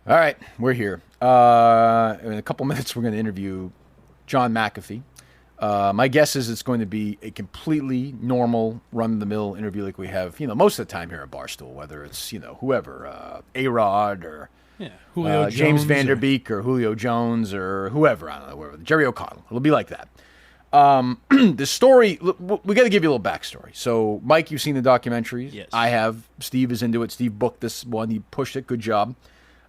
All right, we're here. In a couple minutes, we're going to interview John McAfee. My guess is it's going to be a completely normal, run-of-the-mill interview like we have, most of the time here at Barstool, whether it's, whoever, A-Rod or Julio James Jones Vanderbeek or Julio Jones or whoever, I don't know, whoever, Jerry O'Connell. It'll be like that. The story, we got to give you a little backstory. So, Mike, you've seen the documentaries. Yes. I have. Steve is into it. Steve booked this one. He pushed it. Good job.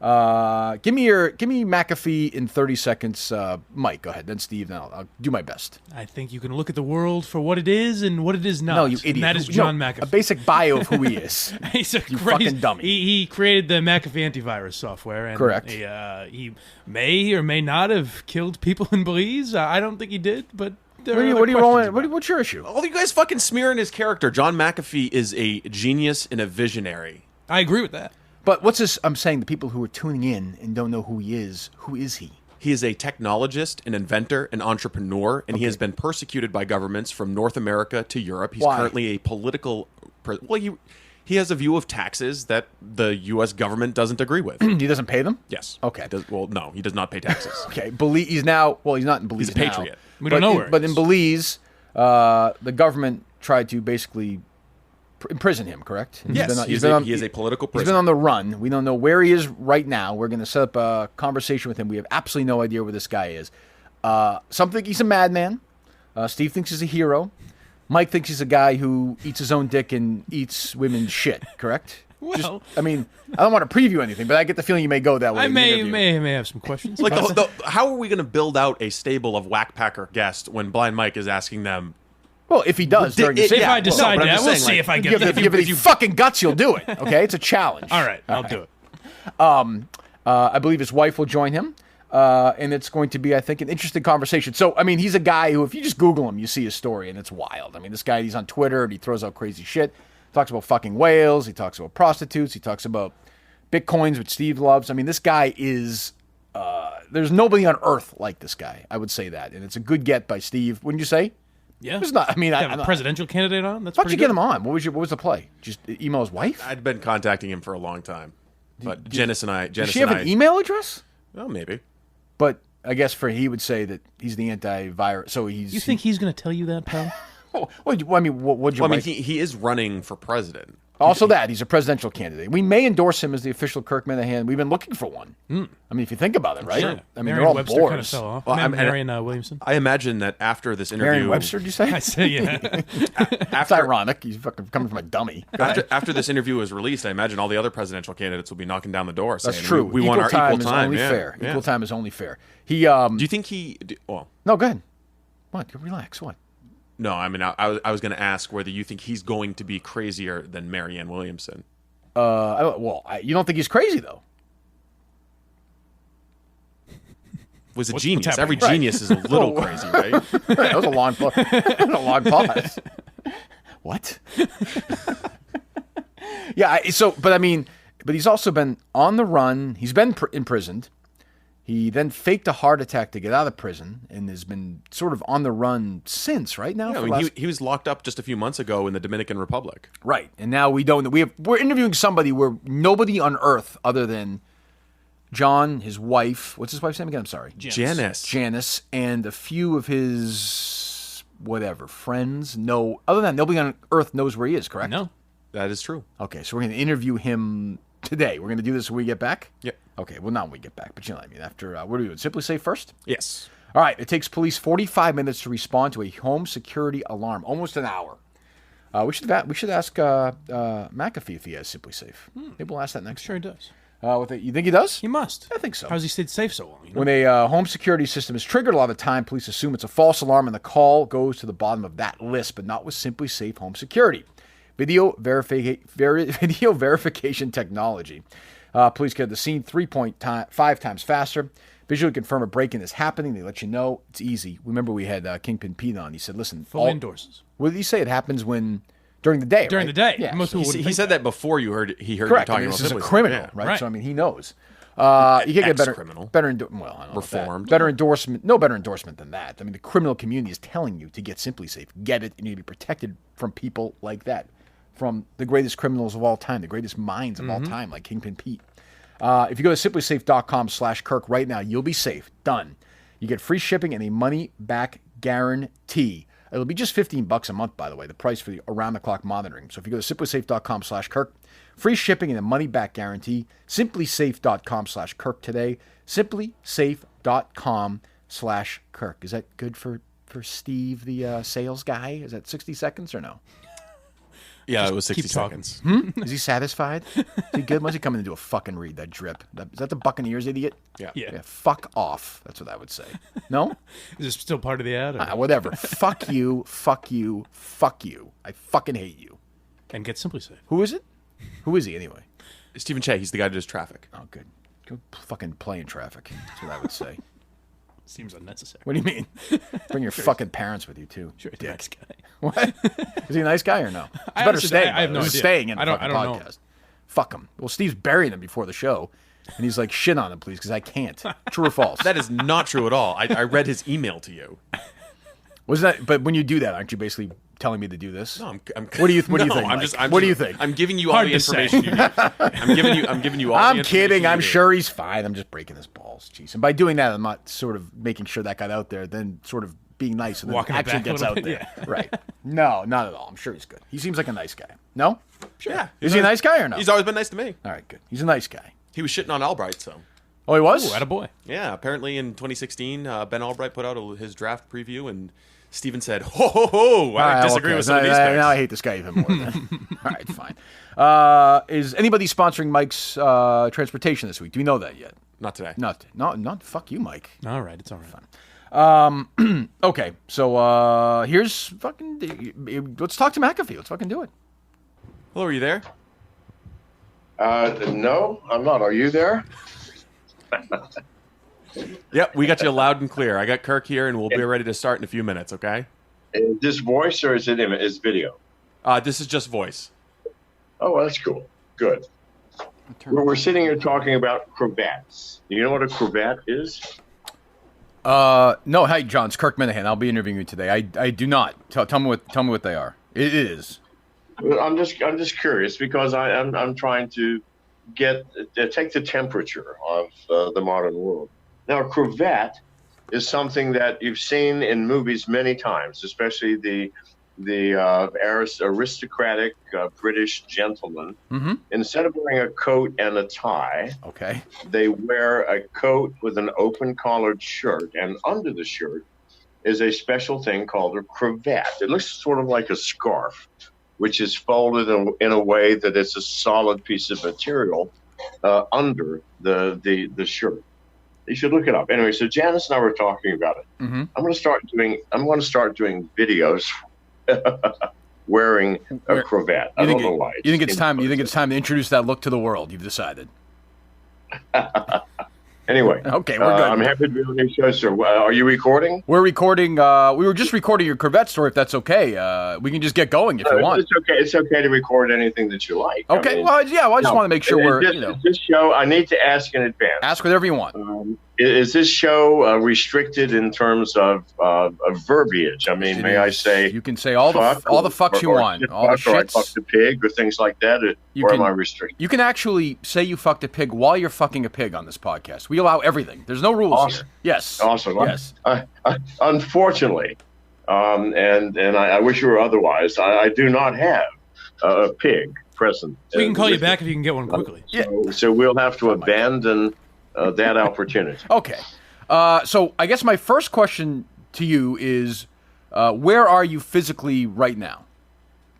Give me McAfee in 30 seconds. Mike, go ahead. Then Steve, and I'll do my best. I think you can look at the world for what it is and what it is not. No, you idiot. And that is John McAfee. A basic bio of who he is. He's a you fucking dummy. He created the McAfee antivirus software. And correct. He may or may not have killed people in Belize. I don't think he did, but what are you rolling? What's your issue? All you guys fucking smearing his character. John McAfee is a genius and a visionary. I agree with that. But what's this? I'm saying the people who are tuning in and don't know who he is. Who is he? He is a technologist, an inventor, an entrepreneur, and he has been persecuted by governments from North America to Europe. He's currently a political... He has a view of taxes that the U.S. government doesn't agree with. He doesn't pay them? Yes. Okay. No, he does not pay taxes. Okay. He's now... Well, he's not in Belize He's a patriot. We don't know where But in Belize, the government tried to basically... imprison him, correct? And Yes, he is a political prisoner. He's been on the run. We don't know where he is right now. We're going to set up a conversation with him. We have absolutely no idea where this guy is. Some think he's a madman. Steve thinks he's a hero. Mike thinks he's a guy who eats his own dick and eats women's shit, correct? Well, I don't want to preview anything, but I get the feeling you may go that way. I may have some questions. Like, how are we going to build out a stable of whackpacker guests when Blind Mike is asking them... Well, if he does during the if I decide that, we'll see if I get there. If you fucking guts, you'll do it. Okay, it's a challenge. All right, I'll do it. I believe his wife will join him, and it's going to be, I think, an interesting conversation. So, he's a guy who, if you just Google him, you see his story, and it's wild. This guy, he's on Twitter, and he throws out crazy shit. Talks about fucking whales. He talks about prostitutes. He talks about Bitcoins, which Steve loves. This guy is... there's nobody on earth like this guy. I would say that, and it's a good get by Steve. Wouldn't you say? Yeah. It's not, have a presidential candidate on? That's Why'd you pretty get good. him on? What was the play? Just email his wife? I'd been contacting him for a long time. But Janice and I... Does she have an email address? Well, maybe. But I guess he would say that he's the antivirus. So he's... You think he's going to tell you that, pal? He is running for president. Also he's a presidential candidate. We may endorse him as the official Kirk Minihane. We've been looking for one. If you think about it, right? Sure. They're all Webster bores. kind of fell off. Well, Marion Williamson. I imagine that after this interview... Marion Webster, did you say? I say, yeah. That's ironic. He's fucking coming from a dummy. After this interview is released, I imagine all the other presidential candidates will be knocking down the door saying, That's true. We want our equal time. Is only fair. Yeah. Equal time is only fair. Do you think he... Well, no, go ahead. What? Relax. What? No, I was going to ask whether you think he's going to be crazier than Marianne Williamson. You don't think he's crazy, though? Was a genius. Every genius is a little crazy, right? That was a long pause. What? Yeah, but he's also been on the run. He's been imprisoned. He then faked a heart attack to get out of prison and has been sort of on the run since, right now? Yeah, he was locked up just a few months ago in the Dominican Republic. Right. And now we don't... We're interviewing somebody where nobody on earth other than John, his wife... What's his wife's name again? I'm sorry. Janice. And a few of his... friends. No... Other than that, nobody on earth knows where he is, correct? No. That is true. Okay, so we're going to interview him today. We're going to do this when we get back? Yep. Okay, well, not when we get back, but you know what I mean. After, what are we doing? Simply Safe first? Yes. All right, it takes police 45 minutes to respond to a home security alarm. Almost an hour. We should ask McAfee if he has Simply Safe. Maybe we'll ask that next. Sure he does. You think he does? He must. I think so. How's he stayed safe so long? When a home security system is triggered, a lot of the time, police assume it's a false alarm, and the call goes to the bottom of that list, but not with Simply Safe Home Security. Video verification technology. Police get to the scene 3.5 times faster. Visually confirm a break-in is happening. They let you know. It's easy. Remember we had Kingpin Pete on. He said, listen. Fully endorses. What did he say? It happens during the day, During right? the day. Yeah. Most people He said that before he heard you Correct. talking about this is a Simply Safe. criminal, Yeah. right? Right. So, he knows. You can get Ex-criminal. better I don't know about Reformed. that. Better endorsement. No better endorsement than that. The criminal community is telling you to get Simply Safe. Get it. You need to be protected from people like that. From the greatest criminals of all time, the greatest minds of all time, like Kingpin Pete. If you go to simplysafe.com/Kirk right now, you'll be safe. Done. You get free shipping and a money-back guarantee. It'll be just $15 a month, by the way, the price for the around-the-clock monitoring. So if you go to simplysafe.com/Kirk, free shipping and a money-back guarantee. Simplysafe.com/Kirk today. Simplysafe.com/Kirk. Is that good for Steve, the sales guy? Is that 60 seconds or no? Yeah, it was 60 seconds. Is he satisfied? Is he good? When's he coming to do a fucking read, that drip? Is that the Buccaneers, idiot? Yeah. Yeah, fuck off. That's what I would say. No? Is this still part of the ad? Or? Whatever. Fuck you, fuck you, fuck you. I fucking hate you. And get Simply Safe. Who is it? Who is he anyway? Stephen Che, he's the guy that does traffic. Oh, good. Go fucking play in traffic. That's what I would say. Seems unnecessary. What do you mean? Bring your fucking parents with you, too. Sure, he's a nice guy. What? Is he a nice guy or no? He's I better honestly- staying. I have no He's idea. staying in the I don't podcast. know. Fuck him. Well, Steve's burying him before the show. And he's like, shit on him, please, because I can't. True or false? That is not true at all. I read his email to you. Wasn't that? But when you do that, aren't you basically telling me to do this? No, What do you think? I'm Mike? just. What do you think? I'm giving you all Hard the to say. information you need. I'm giving you all. I'm the information kidding. you I'm need. sure he's fine. I'm just breaking his balls. Jeez. And by doing that, I'm not sort of making sure that got out there, then sort of being nice and then Walking it actually back a gets little out bit, there. yeah. Right. No, not at all. I'm sure he's good. He seems like a nice guy. No? Yeah. Is he a nice guy or no? He's always been nice to me. All right, good. He's a nice guy. He was shitting on Albright, so. Oh, he was? Ooh, attaboy. Yeah, apparently in 2016, Ben Albright put out his draft preview, and Steven said, ho, ho, ho, I disagree okay. with some of these Now picks. I hate this guy even more. Then. All right, fine. Is anybody sponsoring Mike's transportation this week? Do we know that yet? Not today. Not. Fuck you, Mike. All right, it's all right. Okay, so here's fucking. Let's talk to McAfee. Let's fucking do it. Hello, are you there? No, I'm not. Are you there? Yep, we got you loud and clear. I got Kirk here, and we'll be ready to start in a few minutes, okay? Is this voice or is it is video? This is just voice. Oh, well, that's cool. Good. We're sitting here talking about cravats. Do you know what a cravat is? No, hi, John. It's Kirk Minihane. I'll be interviewing you today. I do not. Tell me what they are. It is. I'm just curious because I'm trying to take the temperature of the modern world. Now, a cravat is something that you've seen in movies many times, especially the aristocratic British gentlemen. Mm-hmm. Instead of wearing a coat and a tie, Okay. they wear a coat with an open collared shirt, and under the shirt is a special thing called a cravat. It looks sort of like a scarf, which is folded in a way that it's a solid piece of material under the shirt. You should look it up. Anyway, so Janice and I were talking about it. Mm-hmm. I'm going to start doing videos wearing a cravat. I don't know why. You think it's time? You think it's time to introduce that look to the world? You've decided. Anyway, Okay, we're good. I'm happy to be on your show, sir. Are you recording? We're recording. We were just recording your cravat story. If that's okay, we can just get going if you want. It's okay. It's okay to record anything that you like. Okay. I mean, Well, yeah. Well, I just want to make sure we're. This show, I need to ask in advance. Ask whatever you want. Is this show restricted in terms of verbiage? I mean, may I say You can say all the fucks you want, all the or I shits. fucked a pig or things like that, or am I restricted? You can actually say you fucked a pig while you're fucking a pig on this podcast. We allow everything. There's no rules Awesome. here. Yes. Awesome. Yes. Unfortunately, and I wish you were otherwise. I do not have a pig present. We can call you with back if you can get one quickly. me. So we'll have to abandon that opportunity. Okay. So I guess my first question to you is, where are you physically right now?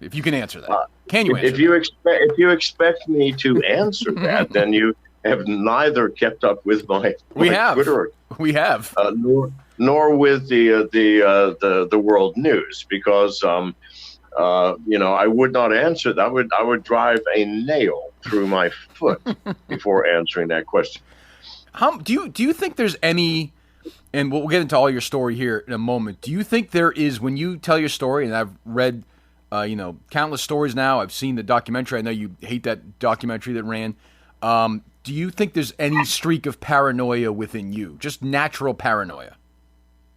If you can answer that. Can you answer If you expect me to answer that, then you have neither kept up with my Twitter, We have. nor with the world news, because I would not answer that. I would drive a nail through my foot before answering that question. Do you think there's any, and we'll get into all your story here in a moment. Do you think there is, when you tell your story, and I've read, countless stories now. I've seen the documentary. I know you hate that documentary that ran. Do you think there's any streak of paranoia within you? Just natural paranoia?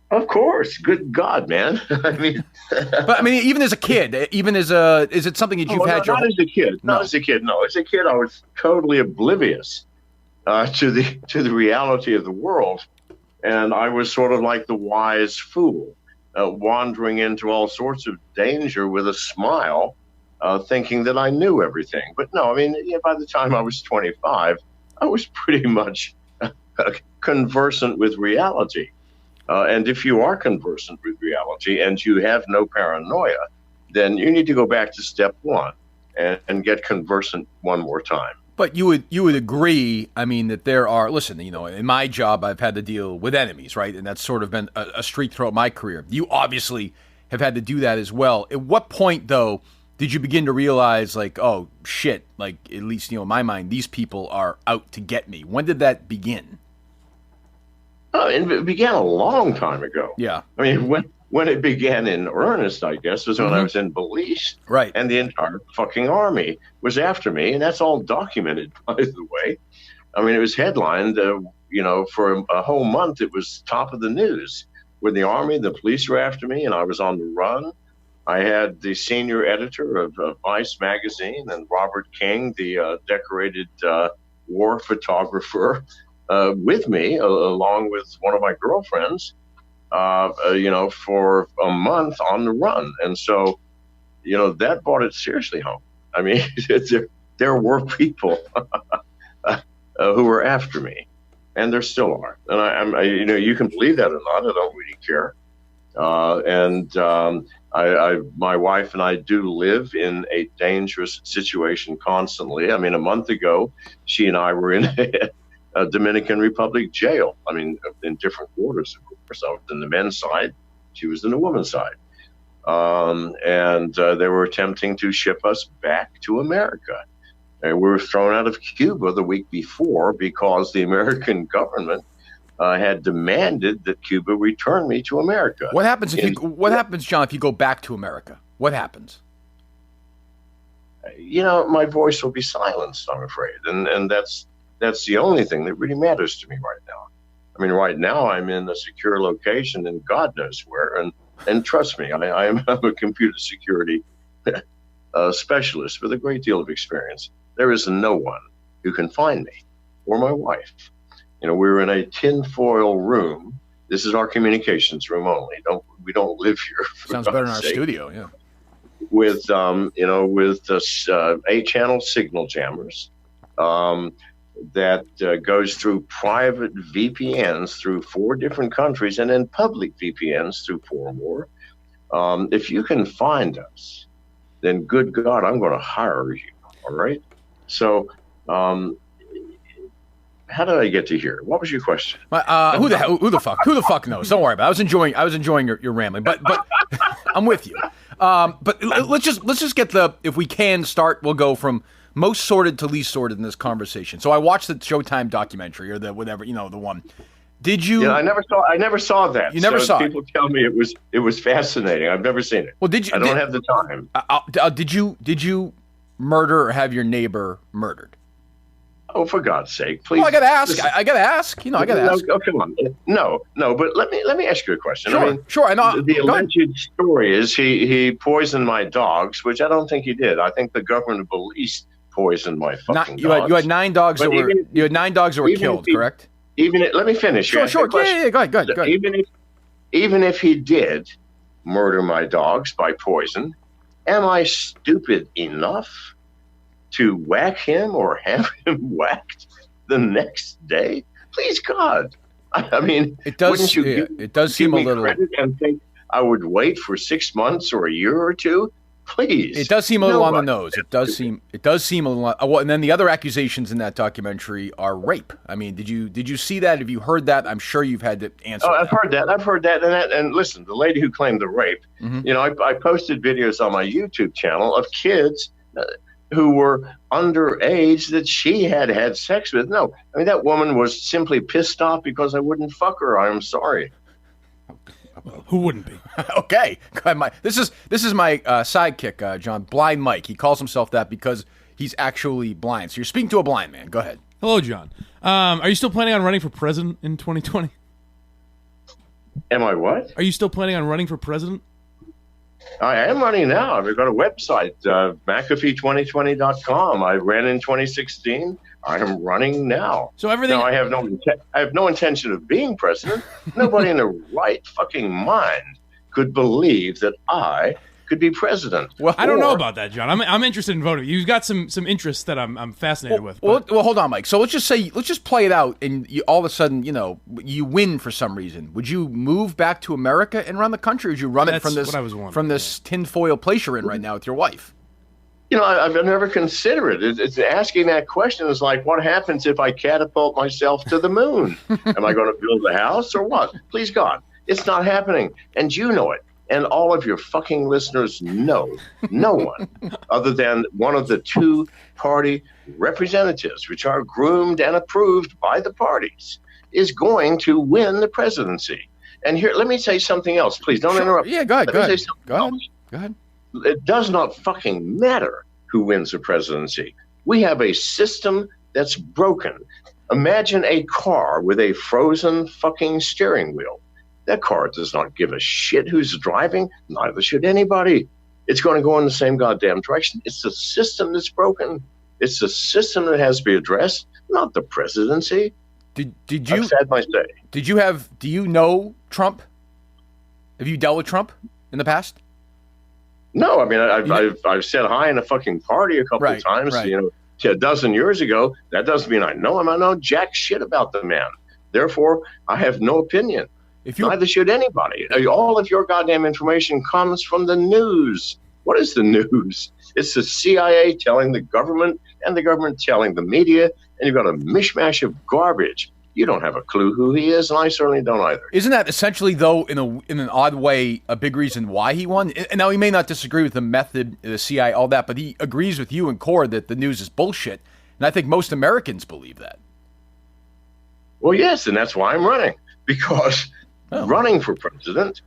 Of course. Good God, man. But I mean, even as a kid, is it something that you've had? Not as a kid. Not as a kid. No, as a kid, I was totally oblivious to the reality of the world. And I was sort of like the wise fool, wandering into all sorts of danger with a smile, thinking that I knew everything. But no, I mean, by the time I was 25, I was pretty much conversant with reality. And if you are conversant with reality and you have no paranoia, then you need to go back to step one and get conversant one more time. But you would agree, I mean, that there are, listen, in my job, I've had to deal with enemies, right? And that's sort of been a streak throughout my career. You obviously have had to do that as well. At what point, though, did you begin to realize, like, oh, shit, like, at least, in my mind, these people are out to get me? When did that begin? It began a long time ago. Yeah. I mean, when it began in earnest, I guess, was when I was in Belize. Right. And the entire fucking army was after me. And that's all documented, by the way. I mean, it was headlined, for a whole month. It was top of the news. When the army, the police were after me, and I was on the run. I had the senior editor of Vice magazine and Robert King, the decorated war photographer, with me, along with one of my girlfriends, for a month on the run. And so, that brought it seriously home. I mean, there were people who were after me, and there still are. And you can believe that or not, I don't really care. My wife and I do live in a dangerous situation constantly. I mean, a month ago, she and I were in a Dominican Republic jail. I mean, in different quarters, of course. I was in the men's side. She was in the women's side. They were attempting to ship us back to America. And we were thrown out of Cuba the week before because the American government had demanded that Cuba return me to America. What happens, John, if you go back to America? What happens? My voice will be silenced, I'm afraid. And that's the only thing that really matters to me right now. I mean, right now I'm in a secure location and God knows where. And trust me, I'm a computer security specialist with a great deal of experience. There is no one who can find me or my wife. We're in a tinfoil room. This is our communications room only. We don't live here. Sounds better in our studio, yeah. With 8-channel signal jammers. That goes through private VPNs through 4 different countries and then public VPNs through 4 more. If you can find us, then good God, I'm going to hire you. All right. So, how did I get to here? What was your question? Who the fuck knows? Don't worry about it. I was enjoying your rambling, but I'm with you. But let's just get if we can start, we'll go from most sordid to least sordid in this conversation. So I watched the Showtime documentary or the whatever, the one. Did you? Yeah, I never saw that. You never saw people it. Tell me it was fascinating. I've never seen it. Well, did you? I don't have the time. Did you murder or have your neighbor murdered? Oh, for God's sake, please. Well, I gotta ask. I gotta ask. I gotta ask. No, come on. No. But let me ask you a question. Sure. I know. The alleged story is he poisoned my dogs, which I don't think he did. I think the government of Belize poisoned my fucking dogs. You had 9 dogs that were killed, correct? Let me finish. Sure. Yeah. Go ahead. Even if he did murder my dogs by poison, am I stupid enough to whack him or have him whacked the next day? Please, God. I mean, it does seem a little credit and think I would wait for 6 months or a year or two. Please. It does seem a little on the nose. It does seem a little. And then the other accusations in that documentary are rape. I mean, did you see that? Have you heard that? I'm sure you've had to answer. I've heard that. And listen, the lady who claimed the rape. Mm-hmm. I posted videos on my YouTube channel of kids who were underage that she had sex with. No, I mean, that woman was simply pissed off because I wouldn't fuck her. I'm sorry. Well, who wouldn't be? Okay. This is my sidekick, John, Blind Mike. He calls himself that because he's actually blind. So you're speaking to a blind man. Go ahead. Hello, John. Are you still planning on running for president in 2020? Am I what? Are you still planning on running for president? I am running now. I've got a website, McAfee2020.com. I ran in 2016. I am running now. So everything. Now, I have no intention of being president. Nobody in their right fucking mind could believe that I could be president. Well, I don't know about that, John. I'm interested in voting. You've got some interests that I'm fascinated with. Well, hold on, Mike. So let's just play it out, and all of a sudden, you win for some reason. Would you move back to America and run the country, or would you run it from this tinfoil place you're in right now with your wife? I've never considered it. It's asking that question is like, what happens if I catapult myself to the moon? Am I going to build a house or what? Please God, it's not happening, and you know it. And all of your fucking listeners know no one other than one of the two party representatives, which are groomed and approved by the parties, is going to win the presidency. And here, let me say something else. Please don't interrupt. Yeah, go ahead. It does not fucking matter who wins the presidency. We have a system that's broken. Imagine a car with a frozen fucking steering wheel. That car does not give a shit who's driving. Neither should anybody. It's going to go in the same goddamn direction. It's the system that's broken. It's the system that has to be addressed, not the presidency. Did you? I've said my say. Do you know Trump? Have you dealt with Trump in the past? No, I mean I've said hi in a fucking party a couple of times. Right. A dozen years ago. That doesn't mean I know him. I know jack shit about the man. Therefore, I have no opinion. Neither should anybody. All of your goddamn information comes from the news. What is the news? It's the CIA telling the government and the government telling the media, and you've got a mishmash of garbage. You don't have a clue who he is, and I certainly don't either. Isn't that essentially, though, in an odd way, a big reason why he won? And now he may not disagree with the method, the CIA, all that, but he agrees with you in core that the news is bullshit, and I think most Americans believe that. Well, yes, and that's why I'm running, because running for president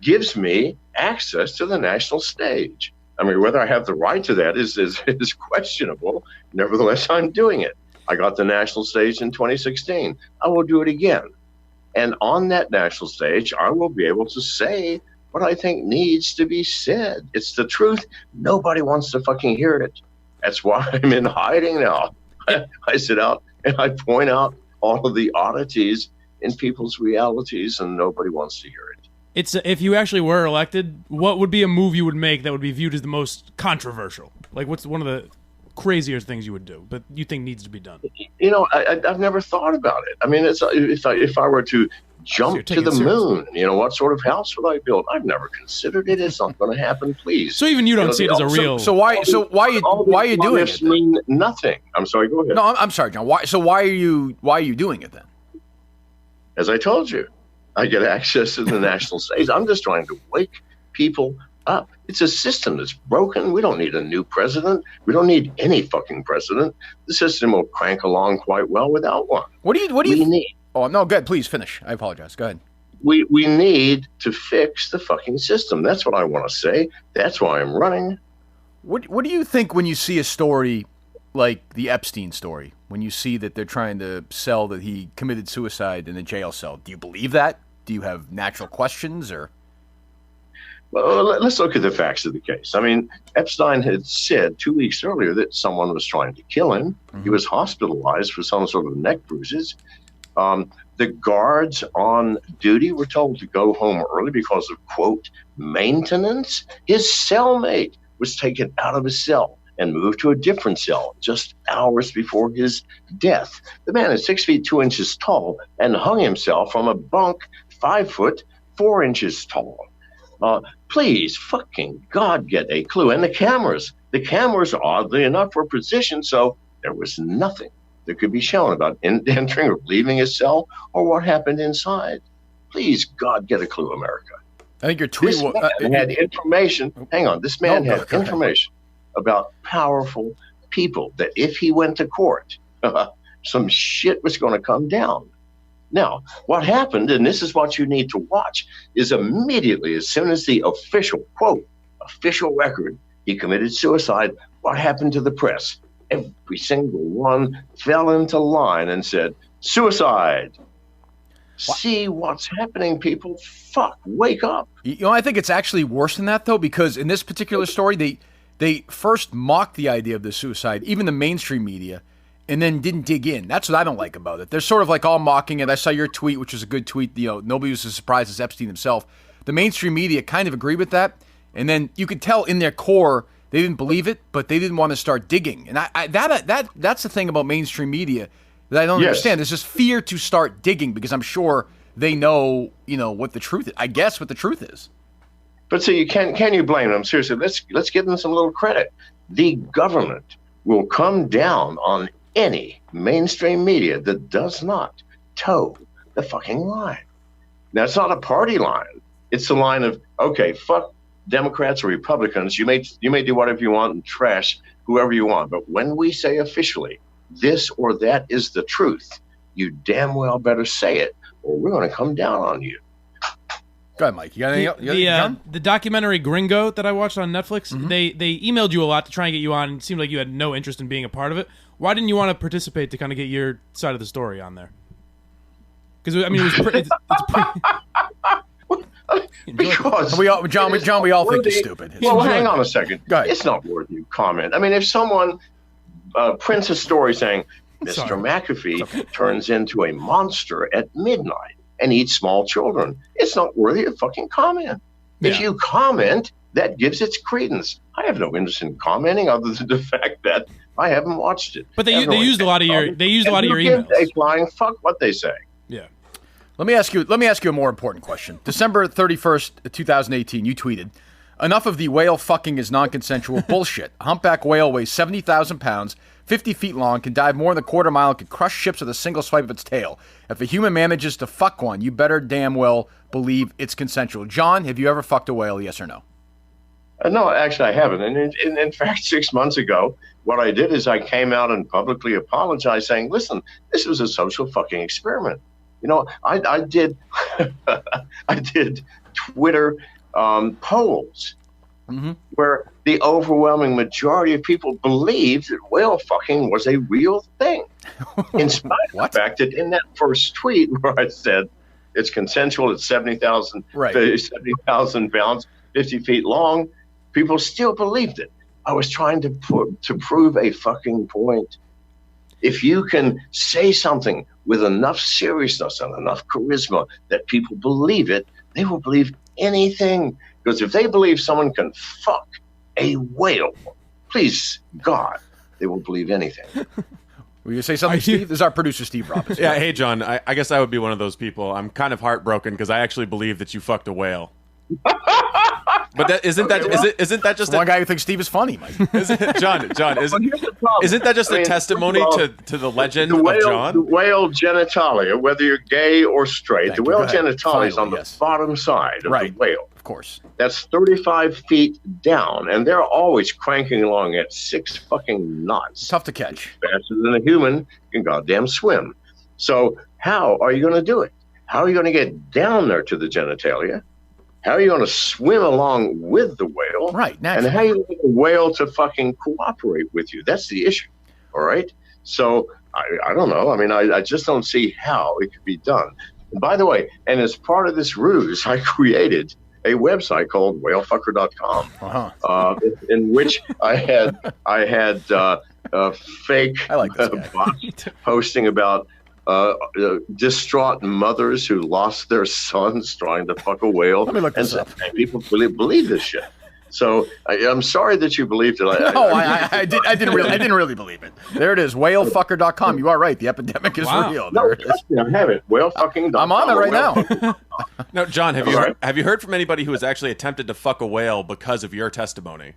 gives me access to the national stage. I mean, whether I have the right to that is questionable. Nevertheless, I'm doing it. I got the national stage in 2016. I will do it again. And on that national stage, I will be able to say what I think needs to be said. It's the truth. Nobody wants to fucking hear it. That's why I'm in hiding now. I sit out and I point out all of the oddities in people's realities, and nobody wants to hear it. If you actually were elected, what would be a move you would make that would be viewed as the most controversial? Like, what's one of the crazier things you would do, but you think needs to be done? I've never thought about it. I mean, if I were to jump to the moon, what sort of house would I build? I've never considered it. It's not going to happen, please. So even you don't see it as a real. So why are you doing it? Mean nothing. I'm sorry. Go ahead. No, I'm sorry, John. Why are you doing it then? As I told you, I get access to the national stage. I'm just trying to wake people up. It's a system that's broken. We don't need a new president. We don't need any fucking president. The system will crank along quite well without one. What do you need? Oh, no, go ahead. Please finish. I apologize. Go ahead. We need to fix the fucking system. That's what I want to say. That's why I'm running. What do you think when you see a story like the Epstein story, when you see that they're trying to sell that he committed suicide in a jail cell? Do you believe that? Do you have natural questions or? Well, let's look at the facts of the case. I mean, Epstein had said 2 weeks earlier that someone was trying to kill him. Mm-hmm. He was hospitalized for some sort of neck bruises. The guards on duty were told to go home early because of, quote, maintenance. His cellmate was taken out of his cell and moved to a different cell just hours before his death. The man is 6 feet 2 inches tall and hung himself from a bunk 5 foot 4 inches tall. Please, fucking God, get a clue. And the cameras, oddly enough, were positioned so there was nothing that could be shown about entering or leaving his cell or what happened inside. Please, God, get a clue, America. I think your tweet had information. Hang on. This man had information about powerful people that if he went to court, some shit was going to come down. Now, what happened, and this is what you need to watch, is immediately as soon as the official, quote, official record, he committed suicide, what happened to the press? Every single one fell into line and said, suicide. See what's happening, people. Fuck, wake up. I think it's actually worse than that, though, because in this particular story, they first mocked the idea of the suicide, even the mainstream media, and then didn't dig in. That's what I don't like about it. They're sort of like all mocking it. I saw your tweet, which was a good tweet. Nobody was as surprised as Epstein himself. The mainstream media kind of agreed with that, and then you could tell in their core they didn't believe it, but they didn't want to start digging. And that's the thing about mainstream media that I don't understand. There's just fear to start digging because I'm sure they know, what the truth is. I guess what the truth is. But so can you blame them? Seriously, let's give them some little credit. The government will come down on any mainstream media that does not toe the fucking line. Now, it's not a party line. It's the line of, okay, fuck Democrats or Republicans. You may do whatever you want and trash whoever you want. But when we say officially this or that is the truth, you damn well better say it, or we're going to come down on you. Go ahead, Mike. You got anything? The documentary Gringo that I watched on Netflix, they emailed you a lot to try and get you on. It seemed like you had no interest in being a part of it. Why didn't you want to participate to kind of get your side of the story on there? Because it was pretty. Because we all think you're stupid. Well, hang on a second. Go ahead. It's not worth you comment. I mean, if someone prints a story saying Mr. McAfee turns into a monster at midnight and eats small children, it's not worthy of fucking comment. Yeah. If you comment, that gives its credence. I have no interest in commenting other than the fact that I haven't watched it. But they used a lot of your emails. A flying fuck what they say. Yeah. Let me ask you a more important question. December 31st, 2018, you tweeted, "Enough of the whale fucking is non-consensual bullshit. A humpback whale weighs 70,000 pounds, 50 feet long, can dive more than a quarter mile, and can crush ships with a single swipe of its tail. If a human manages to fuck one, you better damn well believe it's consensual." John, have you ever fucked a whale, yes or no? No, actually I haven't. And in fact, 6 months ago, what I did is I came out and publicly apologized saying, listen, this was a social fucking experiment. I did I did Twitter polls where the overwhelming majority of people believed that whale fucking was a real thing. In spite of the fact that in that first tweet where I said it's consensual, it's 70,000 pounds, 50 feet long, people still believed it. I was trying to prove a fucking point. If you can say something with enough seriousness and enough charisma that people believe it, they will believe anything. Because if they believe someone can fuck a whale, please, God, they will believe anything. Will you say something, Steve? This is our producer, Steve Robbins. Yeah, hey, John, I guess I would be one of those people. I'm kind of heartbroken because I actually believe that you fucked a whale. But isn't that just one guy who thinks Steve is funny, Mike? John, isn't that just a testimony to the legend of John? The whale genitalia, whether you're gay or straight, the whale genitalia is on the bottom side of the whale. Of course. That's 35 feet down, and they're always cranking along at 6 fucking knots. Tough to catch. Faster than a human can goddamn swim. So how are you going to do it? How are you going to get down there to the genitalia? How are you going to swim along with the whale? Right, naturally. And how are you going to get the whale to fucking cooperate with you? That's the issue, all right? So I don't know. I mean, I just don't see how it could be done. And by the way, and as part of this ruse, I created a website called whalefucker.com, in which I had fake bots posting about distraught mothers who lost their sons trying to fuck a whale. Let me look this up. And people believe this shit. So I'm sorry that you believed it. I didn't really believe it. There it is, whalefucker.com. You are right. The epidemic is real. There it is. I have it. Whalefucking.com. I'm on it right now. No, John, have you heard from anybody who has actually attempted to fuck a whale because of your testimony?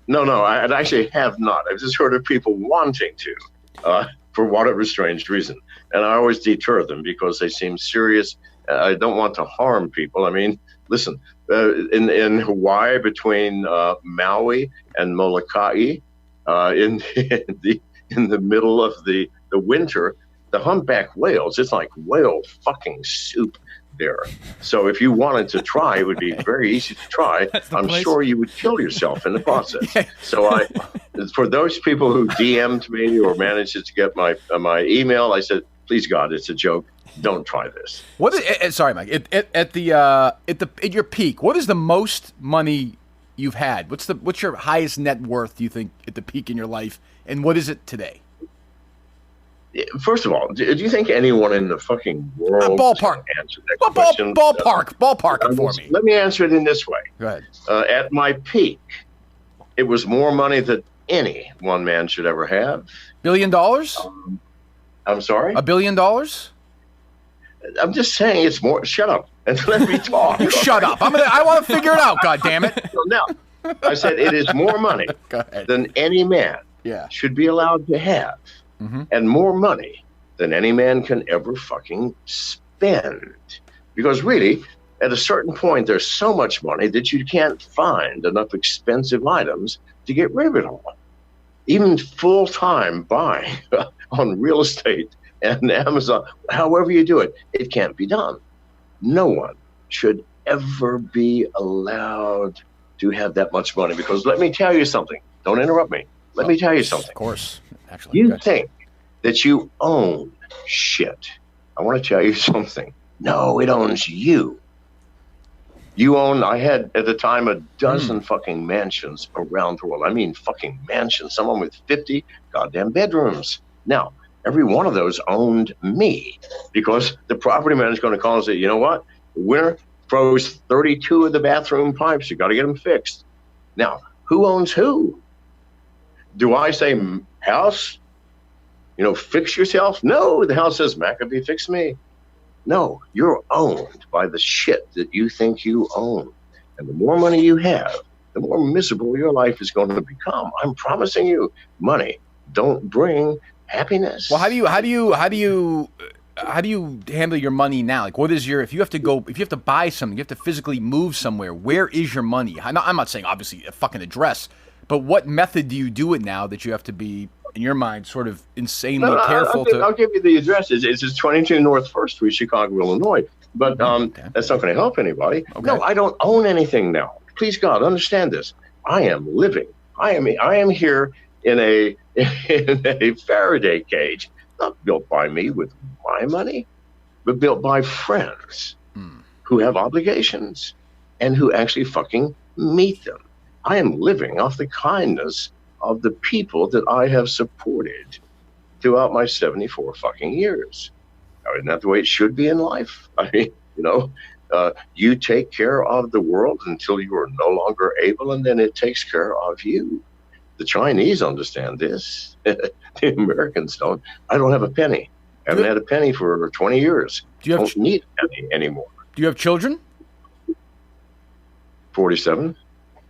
No, I actually have not. I've just heard of people wanting to, for whatever strange reason. And I always deter them because they seem serious. I don't want to harm people. I mean, listen, in Hawaii, between Maui and Molokai, in the middle of the winter, the humpback whales, it's like whale fucking soup there. So if you wanted to try, it would be very easy to try. I'm sure you would kill yourself in the process. So for those people who DM'd me or managed to get my email, I said, please God, it's a joke. Don't try this. Sorry, Mike. At your peak, what is the most money you've had? What's your highest net worth, do you think, at the peak in your life, and what is it today? First of all, do you think anyone in the fucking world ballpark can answer that question? Ballpark it for me. Let me answer it in this way. Go ahead. At my peak, it was more money than any one man should ever have. $1 billion? I'm sorry? $1 billion? I'm just saying it's more. Shut up and let me talk. You shut up. I want to figure it out, goddammit. So now, I said it is more money than any man should be allowed to have. Mm-hmm. And more money than any man can ever fucking spend. Because really, at a certain point, there's so much money that you can't find enough expensive items to get rid of it all. Even full-time buying on real estate and Amazon, however you do it, it can't be done. No one should ever be allowed to have that much money. Because let me tell you something. Don't interrupt me. Let me tell you something. Of course. Actually, you think that you own shit. I want to tell you something. No, it owns you. You own, I had at the time a dozen fucking mansions around the world. I mean fucking mansions, some of them with 50 goddamn bedrooms. Now, every one of those owned me because the property manager is going to call and say, you know what? The winter froze 32 of the bathroom pipes. You got to get them fixed. Now, who owns who? Do I say, house, fix yourself? No, the house says, McAfee, fix me. No, you're owned by the shit that you think you own. And the more money you have, the more miserable your life is going to become. I'm promising you, money don't bring happiness. Well, how do you handle your money now? Like, what is if you have to buy something, you have to physically move somewhere, where is your money? I'm not saying obviously a fucking address, but what method do you do it now that you have to be, in your mind, sort of insanely careful I'll give you the address. It's 22 North 1st Street, Chicago, Illinois. But that's not going to help anybody. Okay. No, I don't own anything now. Please, God, understand this. I am living. I am here in a Faraday cage, not built by me with my money, but built by friends who have obligations and who actually fucking meet them. I am living off the kindness of the people that I have supported throughout my 74 fucking years. Now, isn't that the way it should be in life? I mean, you take care of the world until you are no longer able, and then it takes care of you. The Chinese understand this. The Americans don't. I don't have a penny. I haven't had a penny for 20 years. Don't need a penny anymore. Do you have children? 47.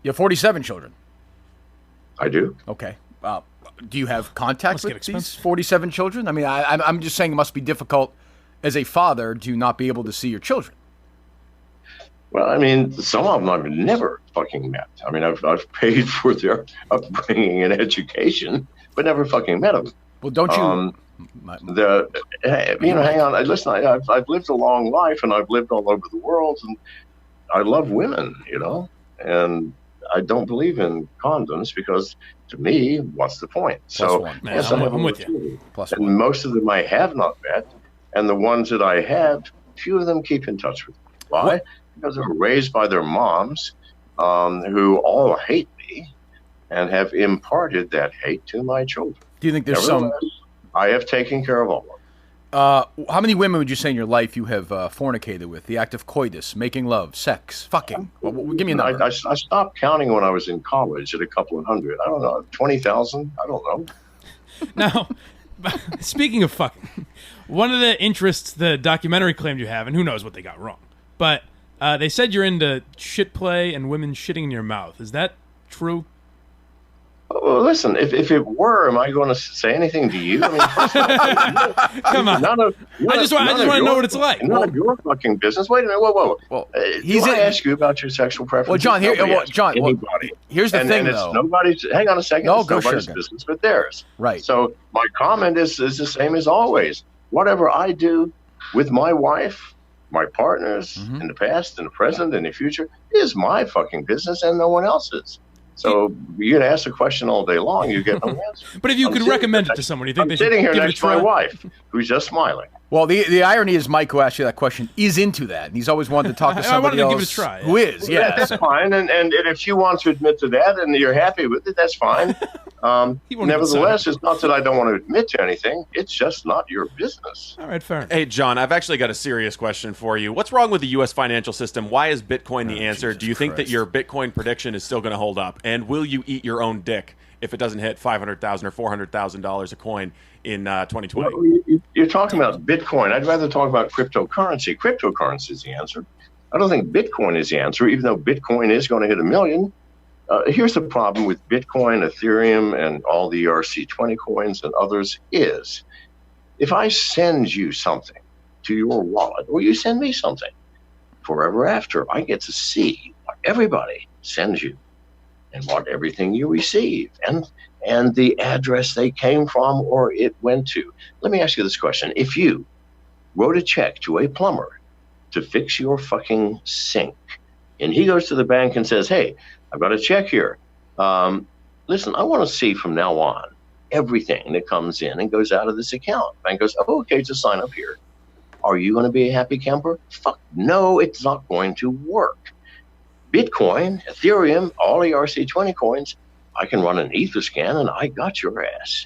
You have 47 children? I do. Okay. Do you have contact with these 47 children? I mean, I'm just saying it must be difficult as a father to not be able to see your children. Well, I mean, some of them I've never fucking met. I mean, I've paid for their upbringing and education, but never fucking met them. Well, don't you? Hang on. Listen, I've lived a long life, and I've lived all over the world, and I love women, and I don't believe in condoms because, to me, what's the point? Yes, I'm with you. And most of them I have not met, and the ones that I have, few of them keep in touch with me. Why? What? Because they were raised by their moms, who all hate me, and have imparted that hate to my children. Do you think there's some? I have taken care of all of them. How many women would you say in your life you have fornicated with? The act of coitus, making love, sex, fucking. Well, give me a number. I stopped counting when I was in college at a couple of hundred. I don't know, 20,000. I don't know. Now, speaking of fucking, one of the interests the documentary claimed you have, and who knows what they got wrong, but they said you're into shit play and women shitting in your mouth. Is that true? Well, listen, if it were, am I going to say anything to you? I mean, first of all, come on. I just want to know what it's like. None of your fucking business. Wait a minute. Whoa. Well, I ask you about your sexual preferences? Well, John, anybody. Here's the thing, it's though. Nobody's. Hang on a second. No, it's nobody's business but theirs. Right. So my comment is the same as always. Whatever I do with my wife, my partners in the past, in the present, in the future, is my fucking business and no one else's. So you can ask a question all day long, you get no answer. But if you could recommend it to someone, you think they should sitting here give next it a try? to my wife, who's just smiling. Well, the irony is Mike, who asked you that question, is into that, and he's always wanted to talk to somebody I wanted else to give it a try. who is. Yeah, that's fine. And if you want to admit to that and you're happy with it, that's fine. Nevertheless, it's not that I don't want to admit to anything. It's just not your business. All right, fair. Hey, John, I've actually got a serious question for you. What's wrong with the U.S. financial system? Why is Bitcoin the answer? Jesus Do you think that Christ. your Bitcoin prediction is still going to hold up? And will you eat your own dick if it doesn't hit $500,000 or $400,000 a coin in 2020? Well, you're talking about Bitcoin. I'd rather talk about cryptocurrency. Cryptocurrency is the answer. I don't think Bitcoin is the answer, even though Bitcoin is going to hit $1 million. Here's the problem with Bitcoin, Ethereum, and all the ERC20 coins and others is, if I send you something to your wallet, or you send me something, forever after, I get to see what everybody sends you and what everything you receive and the address they came from or it went to. Let me ask you this question. If you wrote a check to a plumber to fix your fucking sink, and he goes to the bank and says, hey, I've got a check here. Listen, I want to see from now on everything that comes in and goes out of this account. Bank goes, oh, okay, just sign up here. Are you going to be a happy camper? Fuck no, it's not going to work. Bitcoin, Ethereum, all ERC20 coins, I can run an ether scan and I got your ass.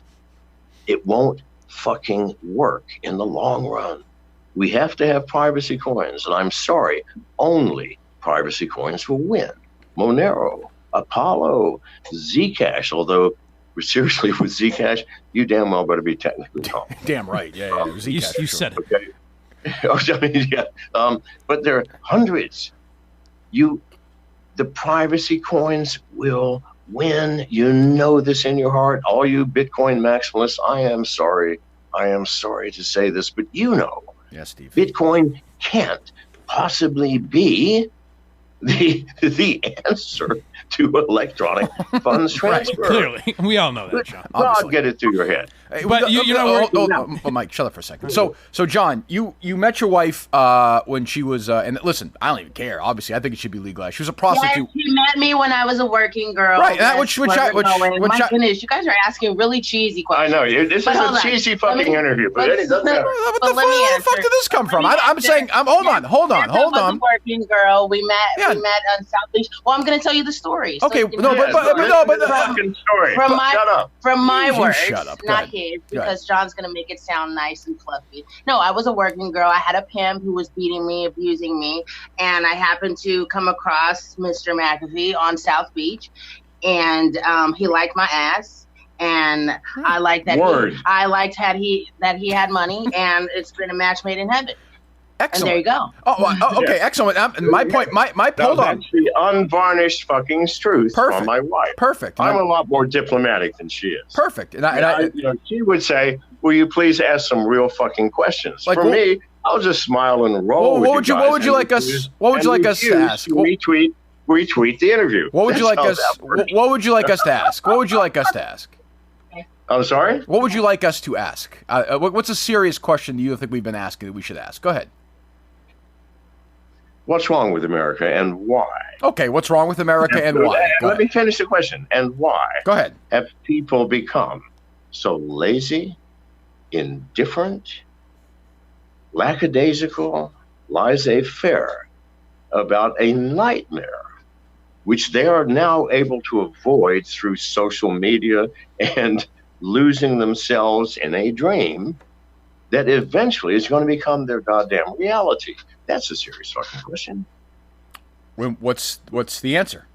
It won't fucking work in the long run. We have to have privacy coins, and I'm sorry, only privacy coins will win. Monero, Apollo, Zcash, although seriously with Zcash, you damn well better be technically wrong. Damn right. Yeah, Zcash. You said it. Okay. I mean, yeah. But there are hundreds. The privacy coins will win. You know this in your heart. All you Bitcoin maximalists, I am sorry to say this, but you know, yes, Steve. Bitcoin can't possibly be the answer to electronic funds transfer. Clearly, we all know that, John. God, get it through your head. But you know, Mike, shut up for a second. So John, you met your wife when she was, and listen, I don't even care. Obviously, I think it should be legalized. She was a prostitute. Yes, she met me when I was a working girl. Right. That's my goodness, you guys are asking really cheesy questions. I know. This is a cheesy fucking interview, but it doesn't matter. What the fuck did this come from? I'm saying, hold on. I was a working girl. We met on South Beach. Well, I'm going to tell you the story. Okay, so from my words, not his, because John's going to make it sound nice and fluffy. No, I was a working girl. I had a pimp who was beating me, abusing me, and I happened to come across Mr. McAfee on South Beach, and he liked my ass. And I liked that. I liked that he had money, and it's been a match made in heaven. Excellent. And there you go. Okay, excellent. My point. Hold on. That's the unvarnished fucking truth on my wife. Perfect. I'm a lot more diplomatic than she is. Perfect. She would say, "Will you please ask some real fucking questions?" For me, I'll just smile and roll. What would you like us to ask? Retweet the interview. What would you like us? What would you like us to ask? What would you like us to ask? I'm sorry? What would you like us to ask? What's a serious question do you think we've been asking that we should ask? Go ahead. What's wrong with America and why? Okay, what's wrong with America and why? Let me finish the question. And why? Go ahead. Have people become so lazy, indifferent, lackadaisical, laissez-faire about a nightmare, which they are now able to avoid through social media and losing themselves in a dream that eventually is going to become their goddamn reality? That's a serious fucking question. What's the answer?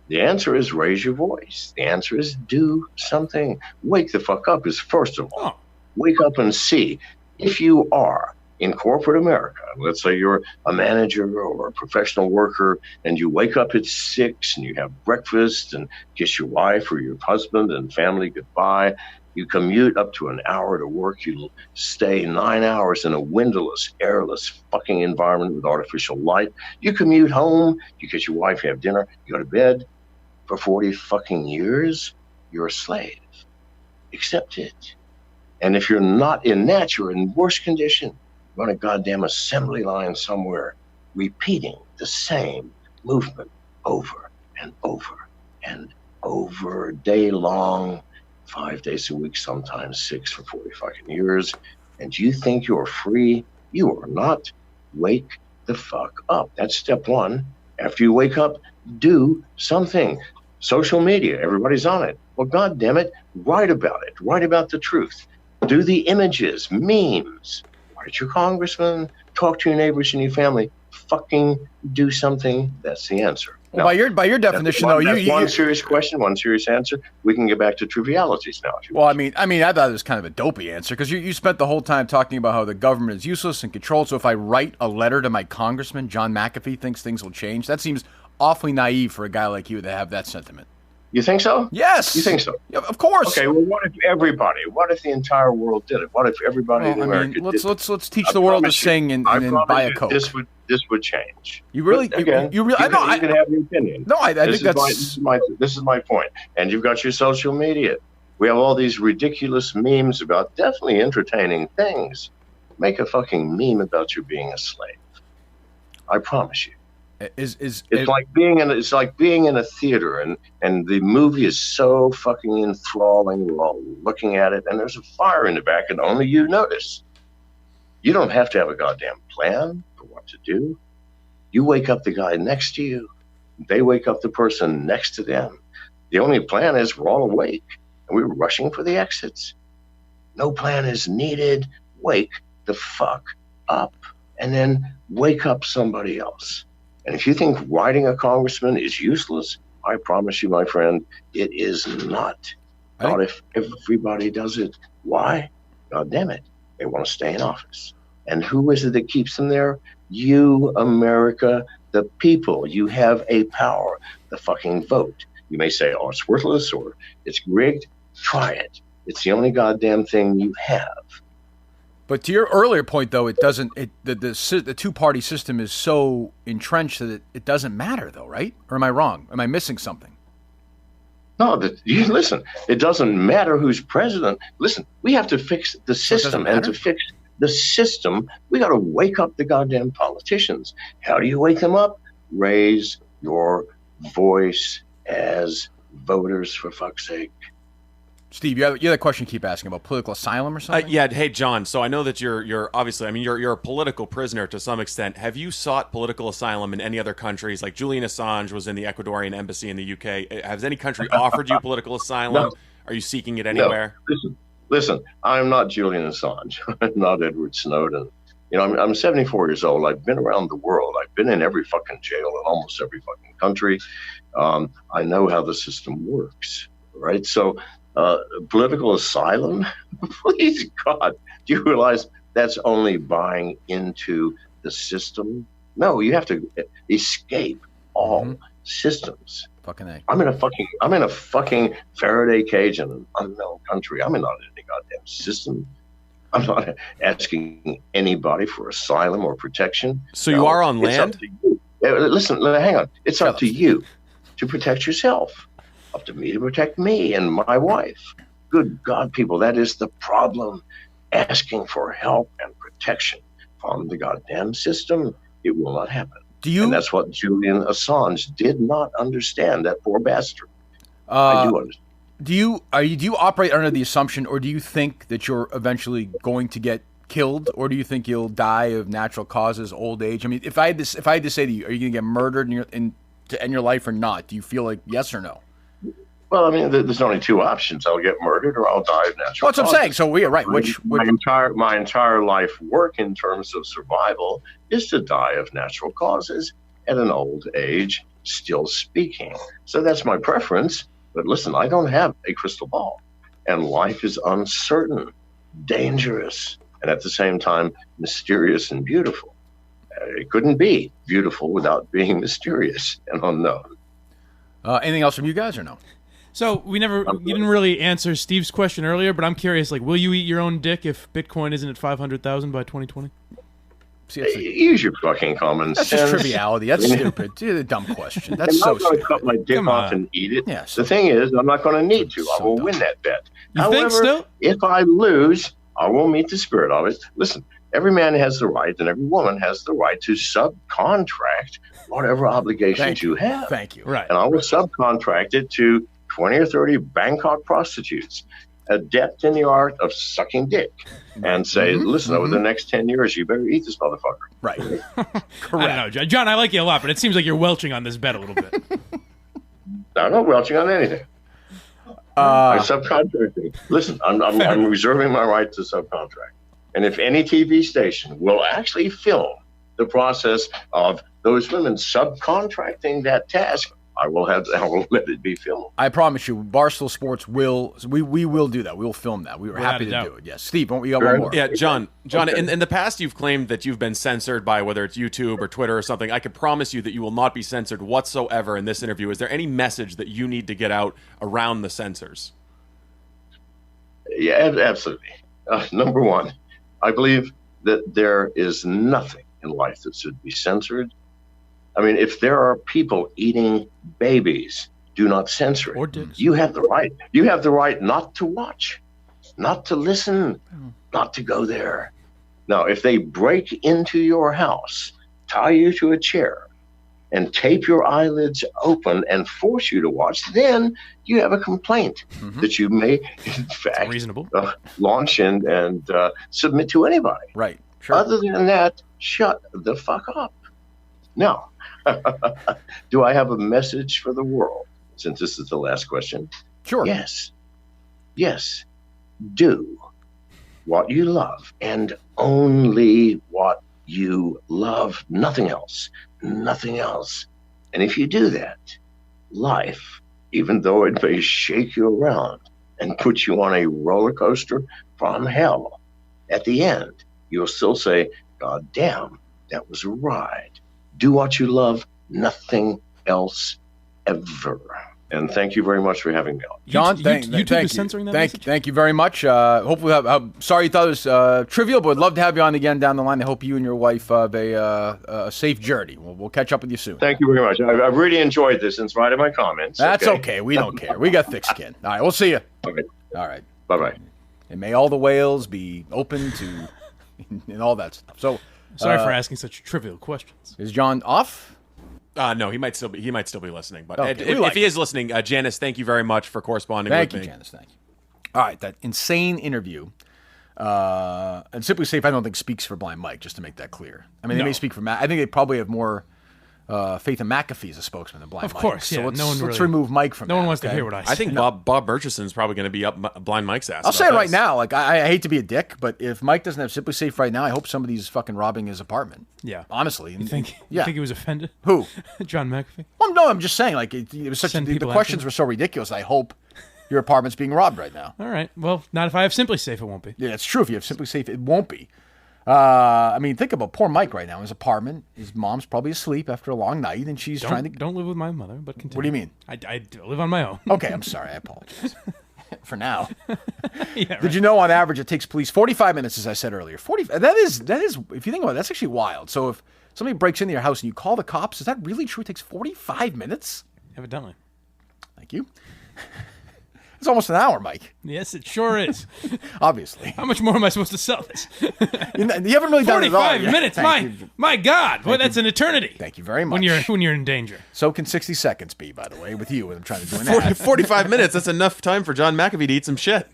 The answer is raise your voice. The answer is do something. Wake the fuck up is first of all. Wake up and see. If you are in corporate America, let's say you're a manager or a professional worker, and you wake up at 6 and you have breakfast and kiss your wife or your husband and family goodbye. You commute up to an hour to work. You stay 9 hours in a windowless, airless fucking environment with artificial light. You commute home. You kiss your wife. You have dinner. You go to bed. For 40 fucking years, you're a slave. Accept it. And if you're not in that, you're in worse condition. You're on a goddamn assembly line somewhere, repeating the same movement over and over and over, day long, 5 days a week, sometimes 6 for 40 fucking years. and you think you're free, you are not. Wake the fuck up. That's step one. After you wake up, do something. Social media, everybody's on it. Well, God damn it, write about it. Write about the truth. Do the images, memes. Write your congressman. Talk to your neighbors and your family. Fucking do something. That's the answer. Well, by your definition, though, that's one serious question, one serious answer. We can get back to trivialities now. Well, I mean, I thought it was kind of a dopey answer because you spent the whole time talking about how the government is useless and controlled. So if I write a letter to my congressman, John McAfee, thinks things will change, that seems awfully naive for a guy like you to have that sentiment. You think so? Yes. You think so? Yeah, of course. Okay. Well, what if the entire world did it? What if everybody in America did it? Let's teach the world to sing and buy a Coke. This would change. You really? Again, you really? You can have your opinion. No, I think this is my point. And you've got your social media. We have all these ridiculous memes about definitely entertaining things. Make a fucking meme about you being a slave. I promise you. It's like being in a theater and the movie is so fucking enthralling. We're all looking at it and there's a fire in the back and only you notice. You don't have to have a goddamn plan for what to do. You wake up the guy next to you. They wake up the person next to them. The only plan is we're all awake and we're rushing for the exits. No plan is needed. Wake the fuck up and then wake up somebody else. And if you think writing a congressman is useless, I promise you, my friend, it is not. Not if everybody does it. Why? God damn it. They want to stay in office. And who is it that keeps them there? You, America, the people. You have a power, the fucking vote. You may say, oh, it's worthless or it's rigged. Try it. It's the only goddamn thing you have. But to your earlier point, though, it doesn't. The two-party system is so entrenched that it doesn't matter, though, right? Or am I wrong? Am I missing something? No, listen. It doesn't matter who's president. Listen, we have to fix the system, and to fix the system, we got to wake up the goddamn politicians. How do you wake them up? Raise your voice as voters, for fuck's sake. Steve, you have a question you keep asking about political asylum or something? Yeah. Hey, John. So I know that you're obviously, I mean, you're a political prisoner to some extent. Have you sought political asylum in any other countries? Like Julian Assange was in the Ecuadorian embassy in the UK. Has any country offered you political asylum? No. Are you seeking it anywhere? No. Listen. I'm not Julian Assange. I'm not Edward Snowden. You know, I'm 74 years old. I've been around the world. I've been in every fucking jail in almost every fucking country. I know how the system works. Right. So. Political asylum? Please, God, do you realize that's only buying into the system? No, you have to escape all systems. Fucking A. I'm in a fucking Faraday cage in an unknown country. I'm not in any goddamn system. I'm not asking anybody for asylum or protection. So you are on land? Up to you. Listen, hang on. It's up to you to protect yourself. Up to me to protect me and my wife. Good God, people, that is the problem. Asking for help and protection from the goddamn system. It will not happen. And that's what Julian Assange did not understand, that poor bastard. I do understand. Do you operate under the assumption, or do you think that you're eventually going to get killed, or do you think you'll die of natural causes, old age? I mean, if I had to say to you, are you going to get murdered to end your life or not? Do you feel like yes or no? Well, I mean, there's only two options. I'll get murdered or I'll die of natural causes. That's what I'm saying. So we're right. My entire life work in terms of survival is to die of natural causes at an old age, still speaking. So that's my preference. But listen, I don't have a crystal ball. And life is uncertain, dangerous, and at the same time, mysterious and beautiful. It couldn't be beautiful without being mysterious and unknown. Anything else from you guys or no? So you didn't really answer Steve's question earlier, but I'm curious, like, will you eat your own dick if Bitcoin isn't at 500,000 by 2020? Use your fucking common sense. That's just triviality. That's stupid. It's a dumb question. That's so stupid. I'm not going to cut my dick off and eat it. Yeah, the thing is, I'm not going to need to. I will win that bet. However, if I lose, I will meet the spirit of it. Listen, every man has the right and every woman has the right to subcontract whatever obligations you have. Thank you. Right. And I will subcontract it to 20 or 30 Bangkok prostitutes. adept in the art of sucking dick and say, listen, over the next 10 years, you better eat this motherfucker. Right. Correct. I don't know, John, I like you a lot, but it seems like you're welching on this bet a little bit. I'm not welching on anything. I'm subcontracting. Listen, I'm reserving my right to subcontract. And if any TV station will actually film the process of those women subcontracting that task, I will let it be filmed. I promise you, Barstool Sports will. We will do that. We will film that. We were happy to do it. Yes, Steve, we got one more. Yeah, John. Okay. In the past, you've claimed that you've been censored by whether it's YouTube or Twitter or something. I can promise you that you will not be censored whatsoever in this interview. Is there any message that you need to get out around the censors? Yeah, absolutely. Number one, I believe that there is nothing in life that should be censored. I mean, if there are people eating babies, do not censor it. Or dicks. You have the right. You have the right not to watch, not to listen, not to go there. Now, if they break into your house, tie you to a chair, and tape your eyelids open and force you to watch, then you have a complaint that you may, in fact, reasonable. Launch and submit to anybody. Right. Sure. Other than that, shut the fuck up. Now, do I have a message for the world? Since this is the last question. Sure. Yes. Yes. Do what you love and only what you love. Nothing else. Nothing else. And if you do that, life, even though it may shake you around and put you on a roller coaster from hell, at the end, you'll still say, God damn, that was a ride. Do what you love, nothing else ever. And thank you very much for having me on. John, YouTube is censoring that message? Thank you very much. Hopefully, I'm sorry you thought it was trivial, but would love to have you on again down the line. I hope you and your wife have a safe journey. We'll catch up with you soon. Thank you very much. I've really enjoyed this in spite of my comments. That's okay. We don't care. We got thick skin. All right, we'll see you. Okay. All right. Bye-bye. And may all the whales be open to and all that stuff. So, sorry for asking such trivial questions. Is John off? No, he might still be listening. But Okay, if he is listening, Janice, thank you very much for corresponding with me. Thank you, Janice. Thank you. All right, that insane interview. And Simply Safe, I don't think speaks for Blind Mike, just to make that clear. I mean, they may speak for Matt. I think they probably have more faith in McAfee as a spokesman than Blind Mike. Of course, so yeah. let's remove Mike from that. No one wants to hear what I say. I think Bob Murchison's probably going to be up Blind Mike's ass. I'll say it right now. Like I hate to be a dick, but if Mike doesn't have Simply Safe right now, I hope somebody's fucking robbing his apartment. Yeah, honestly. You think he was offended? Who? John McAfee? Well, no, I'm just saying. Like it was such. The questions were so ridiculous. I hope your apartment's being robbed right now. All right. Well, not if I have Simply Safe. It won't be. Yeah, it's true. If you have Simply Safe, it won't be. I mean, think about poor Mike right now in his apartment. His mom's probably asleep after a long night, and she's trying to... Don't live with my mother, but continue. What do you mean? I live on my own. Okay, I'm sorry. I apologize. For now. Yeah, right. Did you know on average it takes police 45 minutes, as I said earlier? That is, if you think about it, that's actually wild. So if somebody breaks into your house and you call the cops, is that really true? It takes 45 minutes? Evidently. Thank you. It's almost an hour, Mike. Yes, it sure is. Obviously. How much more am I supposed to sell this? You haven't really done it at all. 45 minutes. My God. Boy, that's an eternity. Thank you very much. When you're in danger. So can 60 seconds be, by the way, with you when I'm trying to do an ad. 45 minutes. That's enough time for John McAfee to eat some shit.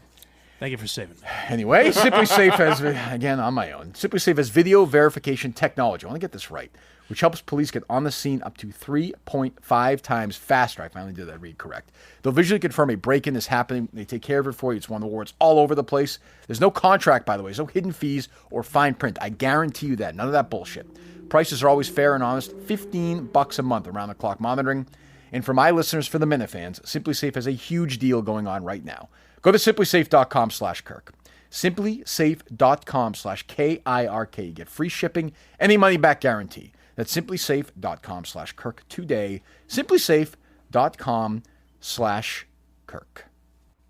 Thank you for saving me. Anyway, Simply Safe has, again, on my own, Simply Safe has video verification technology. I want to get this right, which helps police get on the scene up to 3.5 times faster. I finally did that read correct. They'll visually confirm a break-in is happening. They take care of it for you. It's won awards all over the place. There's no contract, by the way. There's no hidden fees or fine print. I guarantee you that. None of that bullshit. Prices are always fair and honest. $15 a month around-the-clock monitoring. And for my listeners, for the Minifans, Simply Safe has a huge deal going on right now. Go to simplysafe.com/Kirk. Simplysafe.com/KIRK. Get free shipping, any money back guarantee. That's simplysafe.com/Kirk today. Simplysafe.com/Kirk.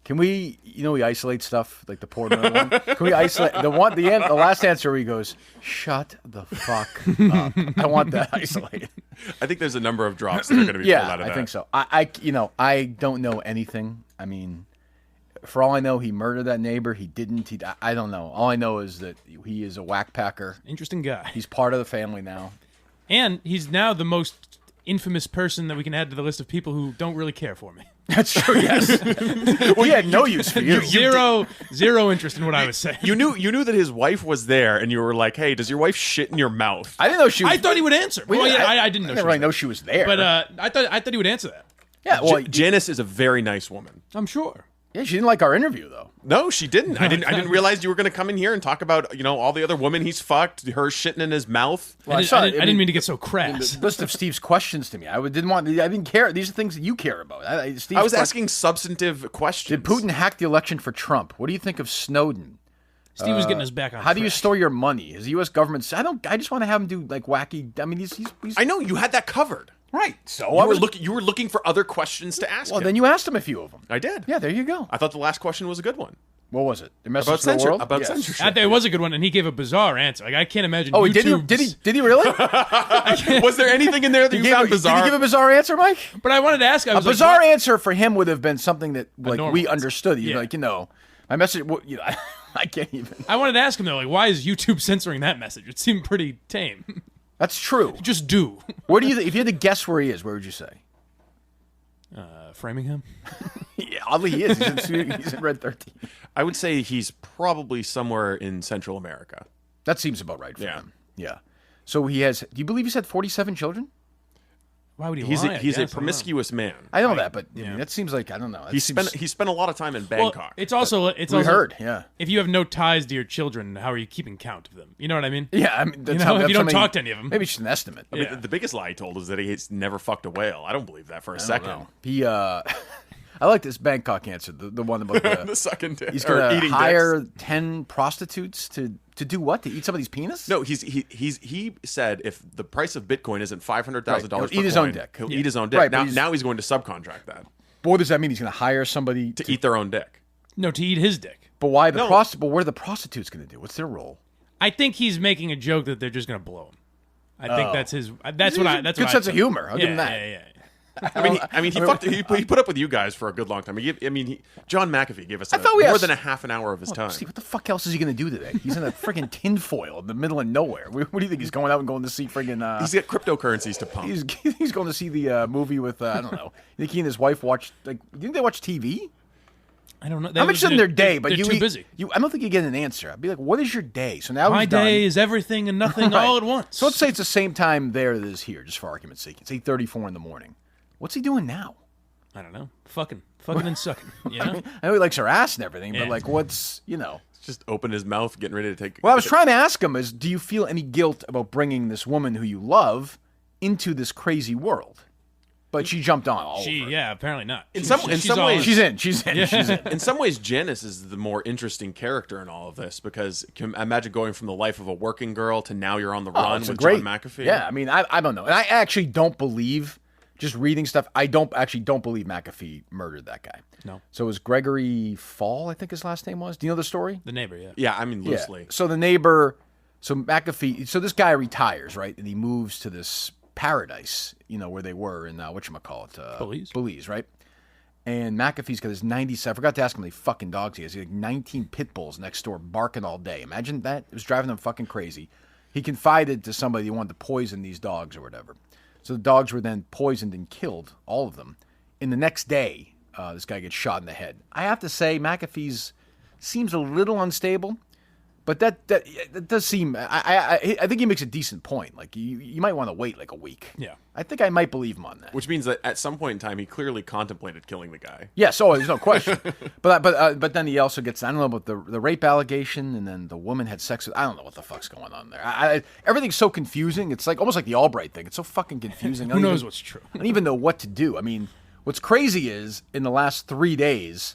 Can we, we isolate stuff like the poor man one? Can we isolate the last answer where he goes, shut the fuck up. I want that isolated. I think there's a number of drops that are going to be pulled out of that. I think so. I don't know anything. I mean, for all I know, he murdered that neighbor. He didn't. I don't know. All I know is that he is a whack packer. Interesting guy. He's part of the family now. And he's now the most infamous person that we can add to the list of people who don't really care for me. That's true. Yes. We had no use for you. Zero interest in what I was saying. You knew that his wife was there, and you were like, "Hey, does your wife shit in your mouth?" I didn't know she was. I thought he would answer. Well, yeah, I didn't know. I didn't really know she was there. But I thought he would answer that. Yeah. Well, Janice is a very nice woman. I'm sure. yeah, she didn't like our interview though. No, she didn't. I didn't realize you were going to come in here and talk about all the other women he's fucked, her shitting in his mouth. Well, I didn't mean to get so crass. The list of Steve's questions to me, I didn't care. These are things that you care about. I was asking substantive questions. Did Putin hack the election for Trump? What do you think of Snowden? Steve was getting his back on. How do you store your money? Is the U.S. government? I just want to have him do like wacky. I mean, he's I know you had that covered. right. So You were looking for other questions to ask. Well, him. then you asked him a few of them. I did. Yeah, there you go. I thought the last question was a good one. What was it? The message About to the world? about Yes. censorship. I think it was a good one, and he gave a bizarre answer. Like I can't imagine. Oh, YouTube did he really? Was there anything in there that you found bizarre? Did you give a bizarre answer, Mike? But I wanted to ask. I A was like, bizarre what? answer for him would have been something that like normal we answer. understood. You'd be Yeah. like, my message. I can't even. I wanted to ask him though, like, why is YouTube censoring that message? It seemed pretty tame. That's true. Just do. Where do you? If you had to guess where he is, where would you say? Framingham. Yeah, oddly he is. He's in Red 13. I would say he's probably somewhere in Central America. That seems about right for Yeah. him. Yeah. So he has. Do you believe he's had 47 children? Why would he He's lie? a, he's I a guess, promiscuous man. I know that, but I yeah. mean, that seems like I don't know. He spent a lot of time in Well, Bangkok. it's also We heard, yeah. If you have no ties to your children, how are you keeping count of them? You know what I mean? Yeah, I mean, that's You know, if you don't something- talk to any of them. maybe it's just an estimate. I mean, the biggest lie he told is that he's never fucked a whale. I don't believe that for a I don't second. know. He, I like this Bangkok answer, the one about The sucking dick. he's or going to eating hire dicks. 10 prostitutes to do what? To eat somebody's penis? No, he said if the price of Bitcoin isn't $500,000 Right, per he'll eat his own coin, dick. He'll eat his own dick. Right, but now he's going to subcontract that But what does that mean? He's going to hire somebody to eat their own dick. No, to eat his dick. But why the No. But what are the prostitutes going to do? What's their role? I think he's making a joke that they're just going to blow him. I think that's his. That's He's what I. a That's good what sense I of humor. I'll give him that. Yeah. I mean, he put up with you guys for a good long time. John McAfee gave us thought we more asked- than a half an hour of his time. Steve, what the fuck else is he going to do today? He's in a freaking tinfoil in the middle of nowhere. What do you think? He's going out and going to see freaking... He's got cryptocurrencies to pump. He's going to see the movie with, I don't know. You think he and his wife watch... do you think they watch TV? I don't know. How much in their day? But they're too busy. I don't think you get an answer. I'd be like, what is your day? So now My he's done. day is everything and nothing Right. all at once. So let's say it's the same time there that is here, just for argument's sake. It's 8:34 in the morning. What's he doing now? I don't know. Fucking and sucking. You know? I know he likes her ass and everything, but Yeah. like, what's, Just open his mouth, getting ready to take. What I was trying to ask him is, do you feel any guilt about bringing this woman who you love into this crazy world? But she jumped on all over it. Yeah, apparently not. In some ways, She's in. She's in. In some ways, Janice is the more interesting character in all of this because imagine going from the life of a working girl to now you're on the run it's with great. John McAfee. Yeah, I mean, I don't know. And I actually don't believe, just reading stuff, I don't believe McAfee murdered that guy. No. So it was Gregory Fall, I think his last name was. Do you know the story? The neighbor, yeah. Yeah, I mean loosely. Yeah. So the neighbor, so McAfee, so this guy retires, right? And he moves to this paradise, where they were in, whatchamacallit? Belize, right? And McAfee's got his 97, I forgot to ask him how many fucking dogs he has. He has like 19 pit bulls next door barking all day. Imagine that. It was driving them fucking crazy. He confided to somebody he wanted to poison these dogs or whatever. So the dogs were then poisoned and killed, all of them. And the next day, this guy gets shot in the head. I have to say, McAfee's seems a little unstable, but that does seem. I think he makes a decent point. Like you might want to wait like a week. Yeah. I think I might believe him on that. Which means that at some point in time, he clearly contemplated killing the guy. Yes, there's no question. but then he also gets, I don't know about the rape allegation, and then the woman had sex with, I don't know what the fuck's going on there. Everything's so confusing. It's like almost like the Albright thing. It's so fucking confusing. Who knows what's true? I don't even know what to do. I mean, what's crazy is in the last 3 days,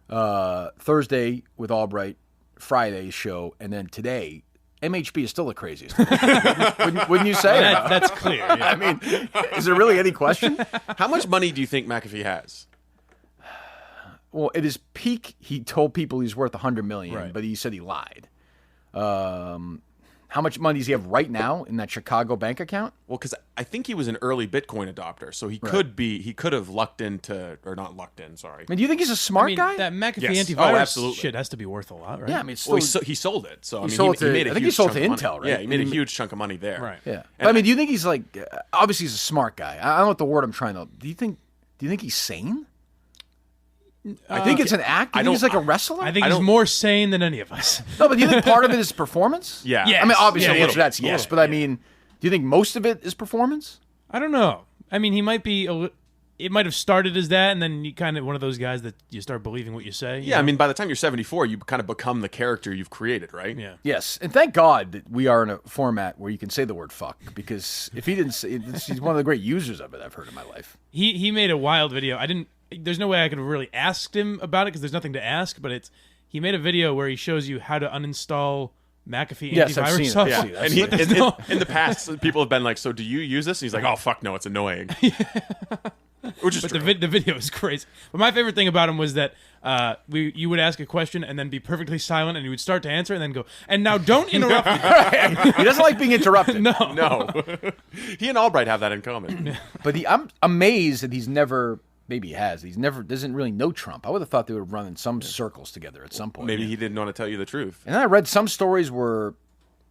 Thursday with Albright, Friday's show, and then today, MHB is still the craziest. wouldn't you say? That's clear. Yeah. I mean, is there really any question? How much money do you think McAfee has? Well, at his peak, he told people he's worth $100 million, Right. but he said he lied. How much money does he have right now in that Chicago bank account? Well, because I think he was an early Bitcoin adopter, so he could have lucked into, or not lucked in. Sorry. I mean, do you think he's a smart guy? That McAfee Yes. antivirus absolutely. shit has to be worth a lot, right? Yeah, I mean, it's Well, still, he sold it, so I mean, sold he to- made a I think he huge sold chunk to of Intel, money. right? Yeah, he made a huge chunk of money there. Right. yeah. But I mean, do you think he's like? Obviously, he's a smart guy. I don't know what the word I'm trying to. Do you think he's sane? I think it's an act. I think he's like a wrestler. I think he's more sane than any of us. No, but do you think part of it is performance? Yeah. Yes. I mean, obviously, Yeah, the answer to that's yes. But I mean, do you think most of it is performance? I don't know. I mean, he might be. It might have started as that, and then you kind of one of those guys that you start believing what you say. Yeah, I mean, by the time you're 74, you kind of become the character you've created, right? Yeah. Yes, and thank God that we are in a format where you can say the word "fuck," because if he didn't say it, he's one of the great users of it I've heard in my life. He made a wild video. There's no way I could have really asked him about it because there's nothing to ask. But he made a video where he shows you how to uninstall McAfee Yes, antivirus I've seen it. software. Yeah. And in the past, people have been like, "So do you use this?" And he's like, "Oh fuck no, it's annoying." Which is But true. the video is crazy. But my favorite thing about him was that you would ask a question and then be perfectly silent, and he would start to answer and then go, "And now don't interrupt me." He doesn't like being interrupted. No. No, he and Albright have that in common. But I'm amazed that he's never. Maybe he has. He's never doesn't really know Trump. I would have thought they would run in some circles together at some point. Maybe he didn't want to tell you the truth. And then I read some stories where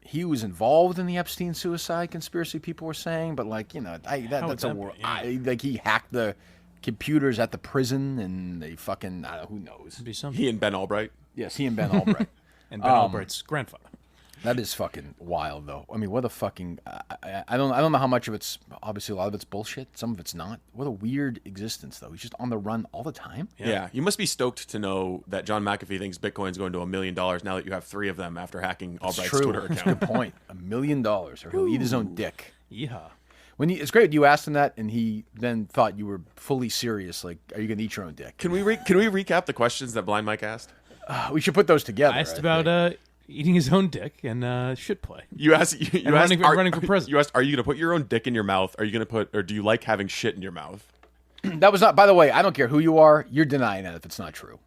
he was involved in the Epstein suicide conspiracy. People were saying, but like that's a that world. be? Yeah. Like he hacked the computers at the prison, and they fucking who knows. Be something. He and Ben Albright. Yes, he and Ben Albright. And Ben Albright's grandfather. That is fucking wild, though. I mean, what a fucking. I don't know how much of it's obviously a lot of it's bullshit. Some of it's not. What a weird existence, though. He's just on the run all the time. Yeah, you must be stoked to know that John McAfee thinks Bitcoin's going to $1 million now that you have 3 of them after hacking Albright's True. Twitter That's a account. good point. $1 million, or he'll eat his own dick. Yeah. It's great. You asked him that, and he then thought you were fully serious. Like, are you going to eat your own dick? Can we recap the questions that Blind Mike asked? We should put those together. I asked about eating his own dick and shit play. You asked. You asked. Running for president. You asked, "Are you going to put your own dick in your mouth? Are you going to put, or do you like having shit in your mouth?" That was not. By the way, I don't care who you are. You're denying that if it's not true.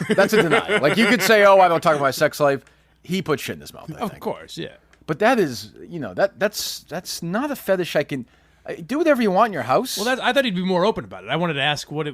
That's a denial. Like you could say, "Oh, I don't talk about my sex life." He put shit in his mouth. I think. Of course, yeah. But that is, that's not a fetish I can do whatever you want in your house. Well, I thought he'd be more open about it. I wanted to ask what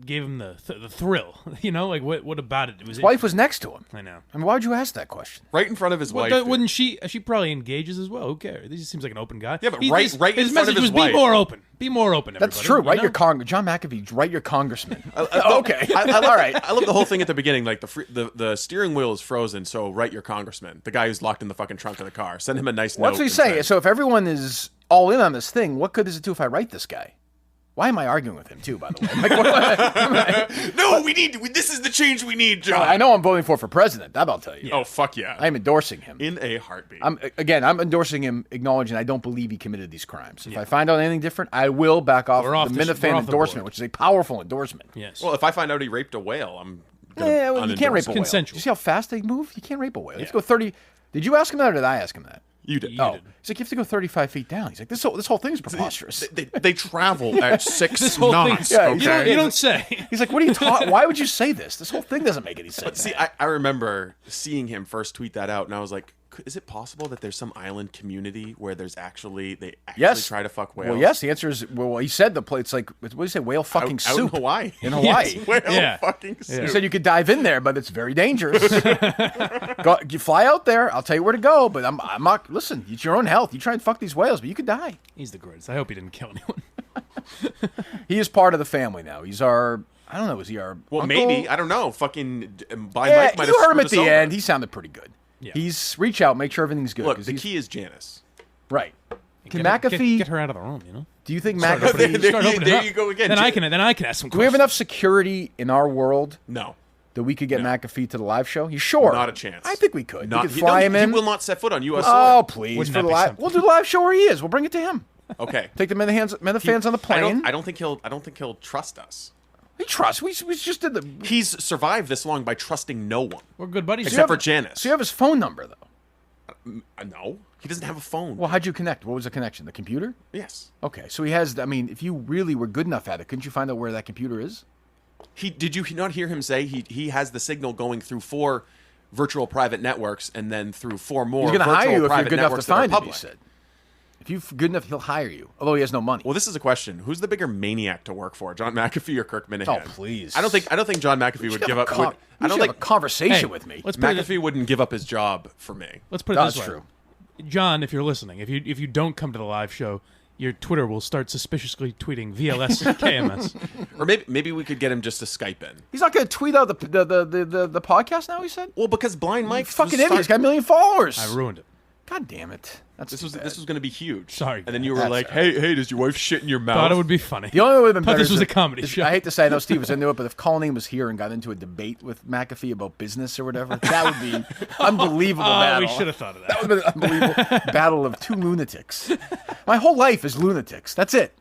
gave him the thrill. Like what about it? His wife was next to him. I know. I mean, why would you ask that question? Right in front of his wife. Wouldn't she? She probably engages as well. Who cares? He just seems like an open guy. Yeah, but His right in front message of his was wife. Be more open. Be more open. That's Everybody, true. Write you know? John McAfee. Write your congressman. Okay. All right. I love the whole thing at the beginning. Like the steering wheel is frozen, so write your congressman, the guy who's locked in the fucking trunk of the car. Send him a nice note. What's he saying? So if everyone is all in on this thing, what good does it do if I write this guy? Why am I arguing with him too? By the way, No, this is the change we need, John. I know I'm voting for president. That I'll tell you. Oh fuck yeah! I'm endorsing him. In a heartbeat. I'm endorsing him, acknowledging I don't believe he committed these crimes. If I find out anything different, I will back off We're off the the- Minifan we're off the endorsement, board. which is a powerful endorsement. Yes. Well, if I find out he raped a whale, I'm gonna Yeah, well, you can't rape a whale. Consensual. You see how fast they move? You can't rape a whale. You have to go 30. Did you ask him that, or did I ask him that? You did. You Oh, did. he's like, you have to go 35 feet down. He's like, this whole thing is preposterous. They travel at 6 This whole knots. thing. Yeah, Okay? You don't say. He's like, what are you talking? Why would you say this? This whole thing doesn't make any sense. See, I remember seeing him first tweet that out, and I was like, is it possible that there's some island community where they actually Yes. try to fuck whales? Well, yes. The answer is well. He said the place like what did he say? Whale fucking Out in soup Hawaii. In Hawaii. Whale Yeah. fucking soup. He said you could dive in there, but it's very dangerous. You fly out there. I'll tell you where to go, but I'm not. Listen, it's your own health. You try and fuck these whales, but you could die. He's the greatest. I hope he didn't kill anyone. He is part of the family now. He's our. I don't know. Is he our? Well, uncle? maybe. I don't know. Fucking Blind Yeah, Mike might you have heard him screwed at the us over. end. He sounded pretty good. Yeah. He's reach out, make sure everything's good. Look, 'cause the he's- key is Janice. right. Can Get her- McAfee? get her out of the room? You know. Do you think Start opening- McAfee? There start you- opening there up. you go again. Then I can ask some questions. Do we have enough security in our world No. that we could get McAfee to the live show? You sure? Not a chance. I think we could. Not, we could fly him in. He will not set foot on U.S. Oh, soil. please. Wouldn't For that the be live, something? we'll do the live show where he is. We'll bring it to him. Okay. Take the fans on the plane. I don't think he'll trust us. We trust. We just did the. He's survived this long by trusting no one. We're good buddies. Except for Janice. So you have his phone number though. No, he doesn't have a phone. Well, how'd you connect? What was the connection? The computer? Yes. Okay, so he has. I mean, if you really were good enough at it, couldn't you find out where that computer is? Did you not hear him say he has the signal going through 4 virtual private networks and then through 4 more He's going to virtual hire you if you're private good enough to networks that are find him. He public. said. If you're good enough, he'll hire you. Although he has no money. Well, this is a question: who's the bigger maniac to work for, John McAfee or Kirk Minihane? Oh, please. I don't think John McAfee would give up. I don't have a think conversation with me. Let's put it, McAfee wouldn't give up his job for me. let's put it That's this way. true. John, if you're listening, if you don't come to the live show, your Twitter will start suspiciously tweeting VLS KMS. Or maybe we could get him just to Skype in. He's not going to tweet out the podcast now, he said? Well, because Blind Mike... Fucking idiot. He's got 1 million followers. I ruined it. God damn it. This was going to be huge. Sorry. And then you were like, hey, does your wife shit in your mouth? Thought it would be funny. The only way it would have been Thought better this was a comedy show. I hate to say, I know Steve was into it, but if Colleen was here and got into a debate with McAfee about business or whatever, that would be unbelievable battle. We should have thought of that. That would have been an unbelievable battle of two lunatics. My whole life is lunatics. That's it.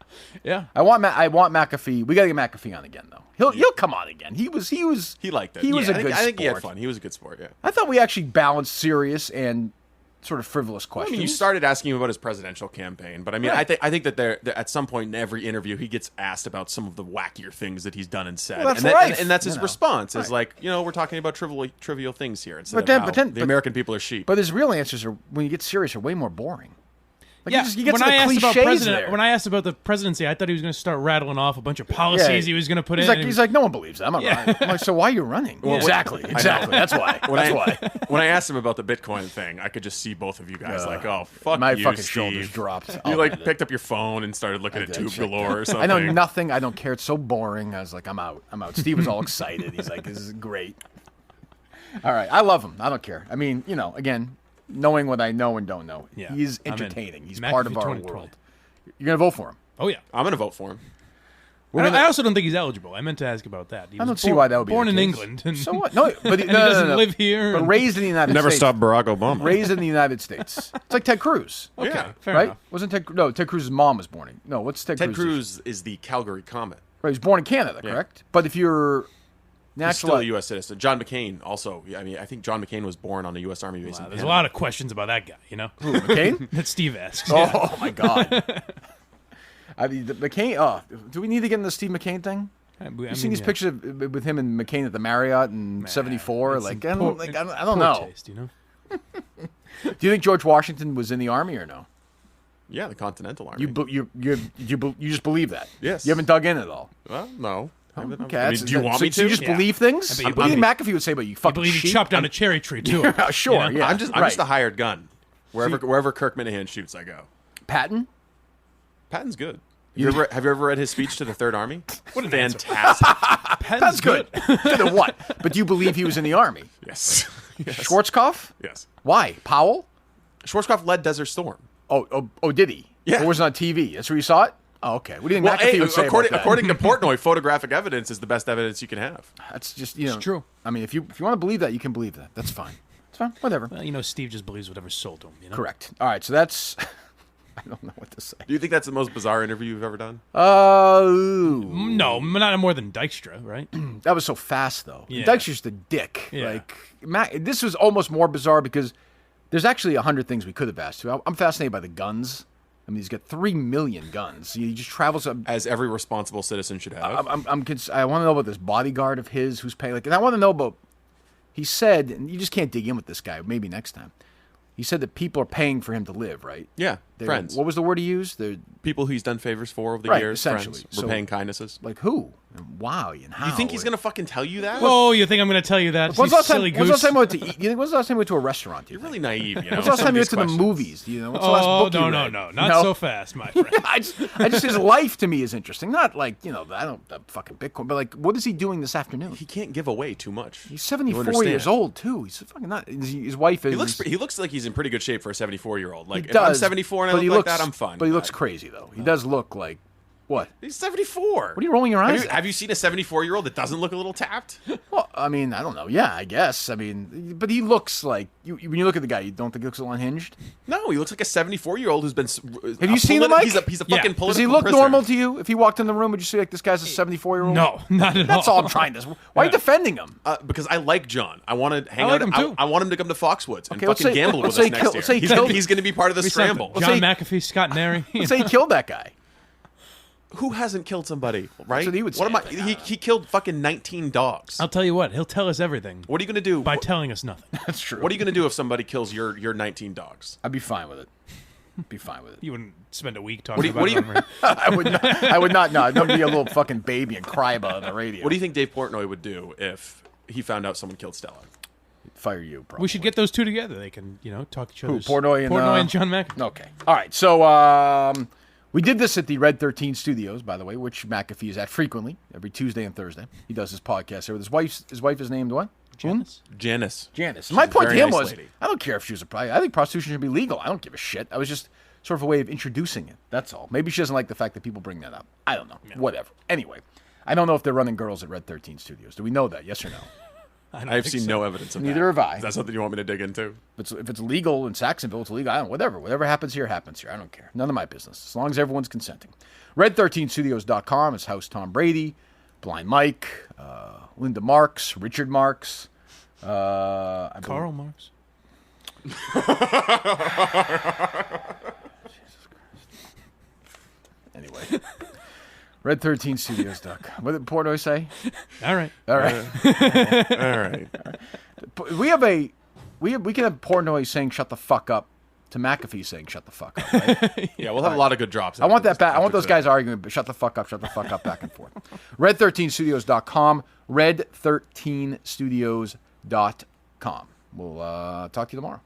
Yeah. I want McAfee. We got to get McAfee on again, though. He'll come on again. He liked it. He was a good sport. I think he had fun. He was a good sport, yeah. I thought we actually balanced serious and sort of frivolous questions. I mean, you started asking him about his presidential campaign, but I mean, I think that there at some point in every interview he gets asked about some of the wackier things that he's done and said, well, that's and that's his response. Is like, we're talking about trivial things here instead of how the American people are sheep. But his real answers are, when you get serious, are way more boring. Like yeah, you get when I asked about the presidency, I thought he was going to start rattling off a bunch of policies he was going to put in. He's like, no one believes that. I'm not running. I'm like, so why are you running? Well, exactly. That's why. When I asked him about the Bitcoin thing, I could just see both of you guys like, oh, fuck my you, fucking Steve. shoulders dropped. You picked up your phone and started looking at Tube Galore or something. I know nothing. I don't care. It's so boring. I was like, I'm out. Steve was all excited. He's like, this is great. All right. I love him. I don't care. I mean, again, knowing what I know and don't know. Yeah, he's entertaining. He's McAfee part of our 2020. world. You're going to vote for him? Oh, yeah. I'm going to vote for him. I also don't think he's eligible. I meant to ask about that. I don't see why that would be born the in case. England. And so what? No, but he doesn't live here. But raised in the United States. Never stopped Barack Obama. Raised in the United States. It's like Ted Cruz. Okay, yeah, fair right? enough. Wasn't Ted Cruz's mom was born in. No, what's Ted Cruz? Ted Cruz is the Calgary Comet. Right, he was born in Canada, correct? But if you're He's still a U.S. citizen. John McCain also. I mean, I think John McCain was born on a U.S. Army base. There's a lot of questions about that guy, Who, McCain? that Steve asks. Oh, my God. I mean, McCain. Do we need to get in the Steve McCain thing? You seen these pictures with him and McCain at the Marriott in '74? Like, I don't know. Taste, Do you think George Washington was in the army or no? Yeah, the Continental Army. You just believe that? Yes. You haven't dug in at all. Well, no. Okay. I mean, do you want me to? So you just believe things? What do you think McAfee would say about you? Fucking believe sheep? he chopped down a cherry tree too. Sure. Yeah. I'm just a hired gun. Wherever Kirk Minihane shoots, I go. Patton? Patton's good. Have you ever read his speech to the Third Army? What a fantastic! That's good. Good at what? But do you believe he was in the army? Yes. Schwarzkopf? Yes. Why? Powell? Schwarzkopf led Desert Storm. Oh, did he? Yeah. Or was it on TV? That's where you saw it? Oh, okay. What do you think McAfee would say about that? According to Portnoy, photographic evidence is the best evidence you can have. That's just, It's true. I mean, if you want to believe that, you can believe that. That's fine. It's fine. Whatever. Well, Steve just believes whatever's sold to him. Correct. All right, so that's... I don't know what to say. Do you think that's the most bizarre interview you've ever done? No, not more than Dykstra, right? That was so fast, though. Yeah. Dykstra's the dick. Yeah. This was almost more bizarre because there's actually 100 things we could have asked. I'm fascinated by the guns. I mean, he's got 3 million guns. He just travels... As every responsible citizen should have. I want to know about this bodyguard of his who's paying... and I want to know about... He said, and you just can't dig in with this guy, maybe next time. He said that people are paying for him to live, right? Yeah, friends. What was the word he used? People he's done favors for over the years, essentially. friends. We're paying kindnesses. Like who? And wow, and how? You think he's going to fucking tell you that? Oh, you think I'm going to tell you that? When's the last time silly we goose. went to eat? When's the last time we went to a restaurant? You're really naive, When's the last time you went to the movies? What's the last book you read? No, not so fast, my friend. I just his life to me is interesting. Not like, I don't fucking Bitcoin, but like, what is he doing this afternoon? He can't give away too much. He's 74 years old too. He's fucking not. His wife is. He looks like he's in pretty good shape for a 74-year-old. Like, if I'm 74 and I look like that, I'm fine. But he looks crazy though. He does look like what? He's 74. What are you rolling your eyes? Have you seen a 74-year-old that doesn't look a little tapped? Well, I mean, I don't know. Yeah, I guess. I mean, but he looks like when you look at the guy, you don't think he looks a little unhinged? No, he looks like a 74-year-old who's been. Have you seen him, Mike? He's a fucking political Does he look prisoner. normal to you? If he walked in the room, would you say like this guy's a 74-year-old? No, not at all. That's all I'm trying to. Why are you defending him? Because I like John. I want to hang like out. him too. I want him to come to Foxwoods and let's fucking say- gamble let's with say us kill- next let's year. say He's going to be part of the scramble. John McAfee, Scott Nary. Let's say he killed that guy. Who hasn't killed somebody, right? That's what he would say, I think. He killed fucking 19 dogs. I'll tell you what, he'll tell us everything What are you going to do? by telling us nothing. That's true. What are you going to do if somebody kills your 19 dogs? I'd be fine with it. Be fine with it. You wouldn't spend a week talking about what do it. you- on radio. I would not. No, I'd never be a little fucking baby and cry about it on the radio. What do you think Dave Portnoy would do if he found out someone killed Stella? Fire you, probably. We should get those two together. They can, talk each other. Portnoy and John McAfee. Okay. All right. So, We did this at the Red 13 Studios, by the way, which McAfee is at frequently, every Tuesday and Thursday. He does his podcast there with his wife. His wife is named what? Janice. Janice. My point to him was, lady. I don't care if she was I think prostitution should be legal. I don't give a shit. I was just sort of a way of introducing it. That's all. Maybe she doesn't like the fact that people bring that up. I don't know. Yeah. Whatever. Anyway, I don't know if they're running girls at Red 13 Studios. Do we know that? Yes or no? I've seen no evidence of that. Neither have I. Is that something you want me to dig into? If it's legal in Saxonville, it's illegal. I don't know. Whatever happens here, happens here. I don't care. None of my business. As long as everyone's consenting. Red13studios.com is House Tom Brady, Blind Mike, Linda Marks, Richard Marks, Karl Marx. Jesus Christ. Anyway. Red13studios.com. What did Portnoy say? All right. All right. We can have Portnoy saying "shut the fuck up" to McAfee saying "shut the fuck up." Right? Yeah, we'll have a lot of good drops. I want that back. I want those guys arguing, but shut the fuck up, back and forth. Red13studios.com. Red13studios.com. We'll talk to you tomorrow.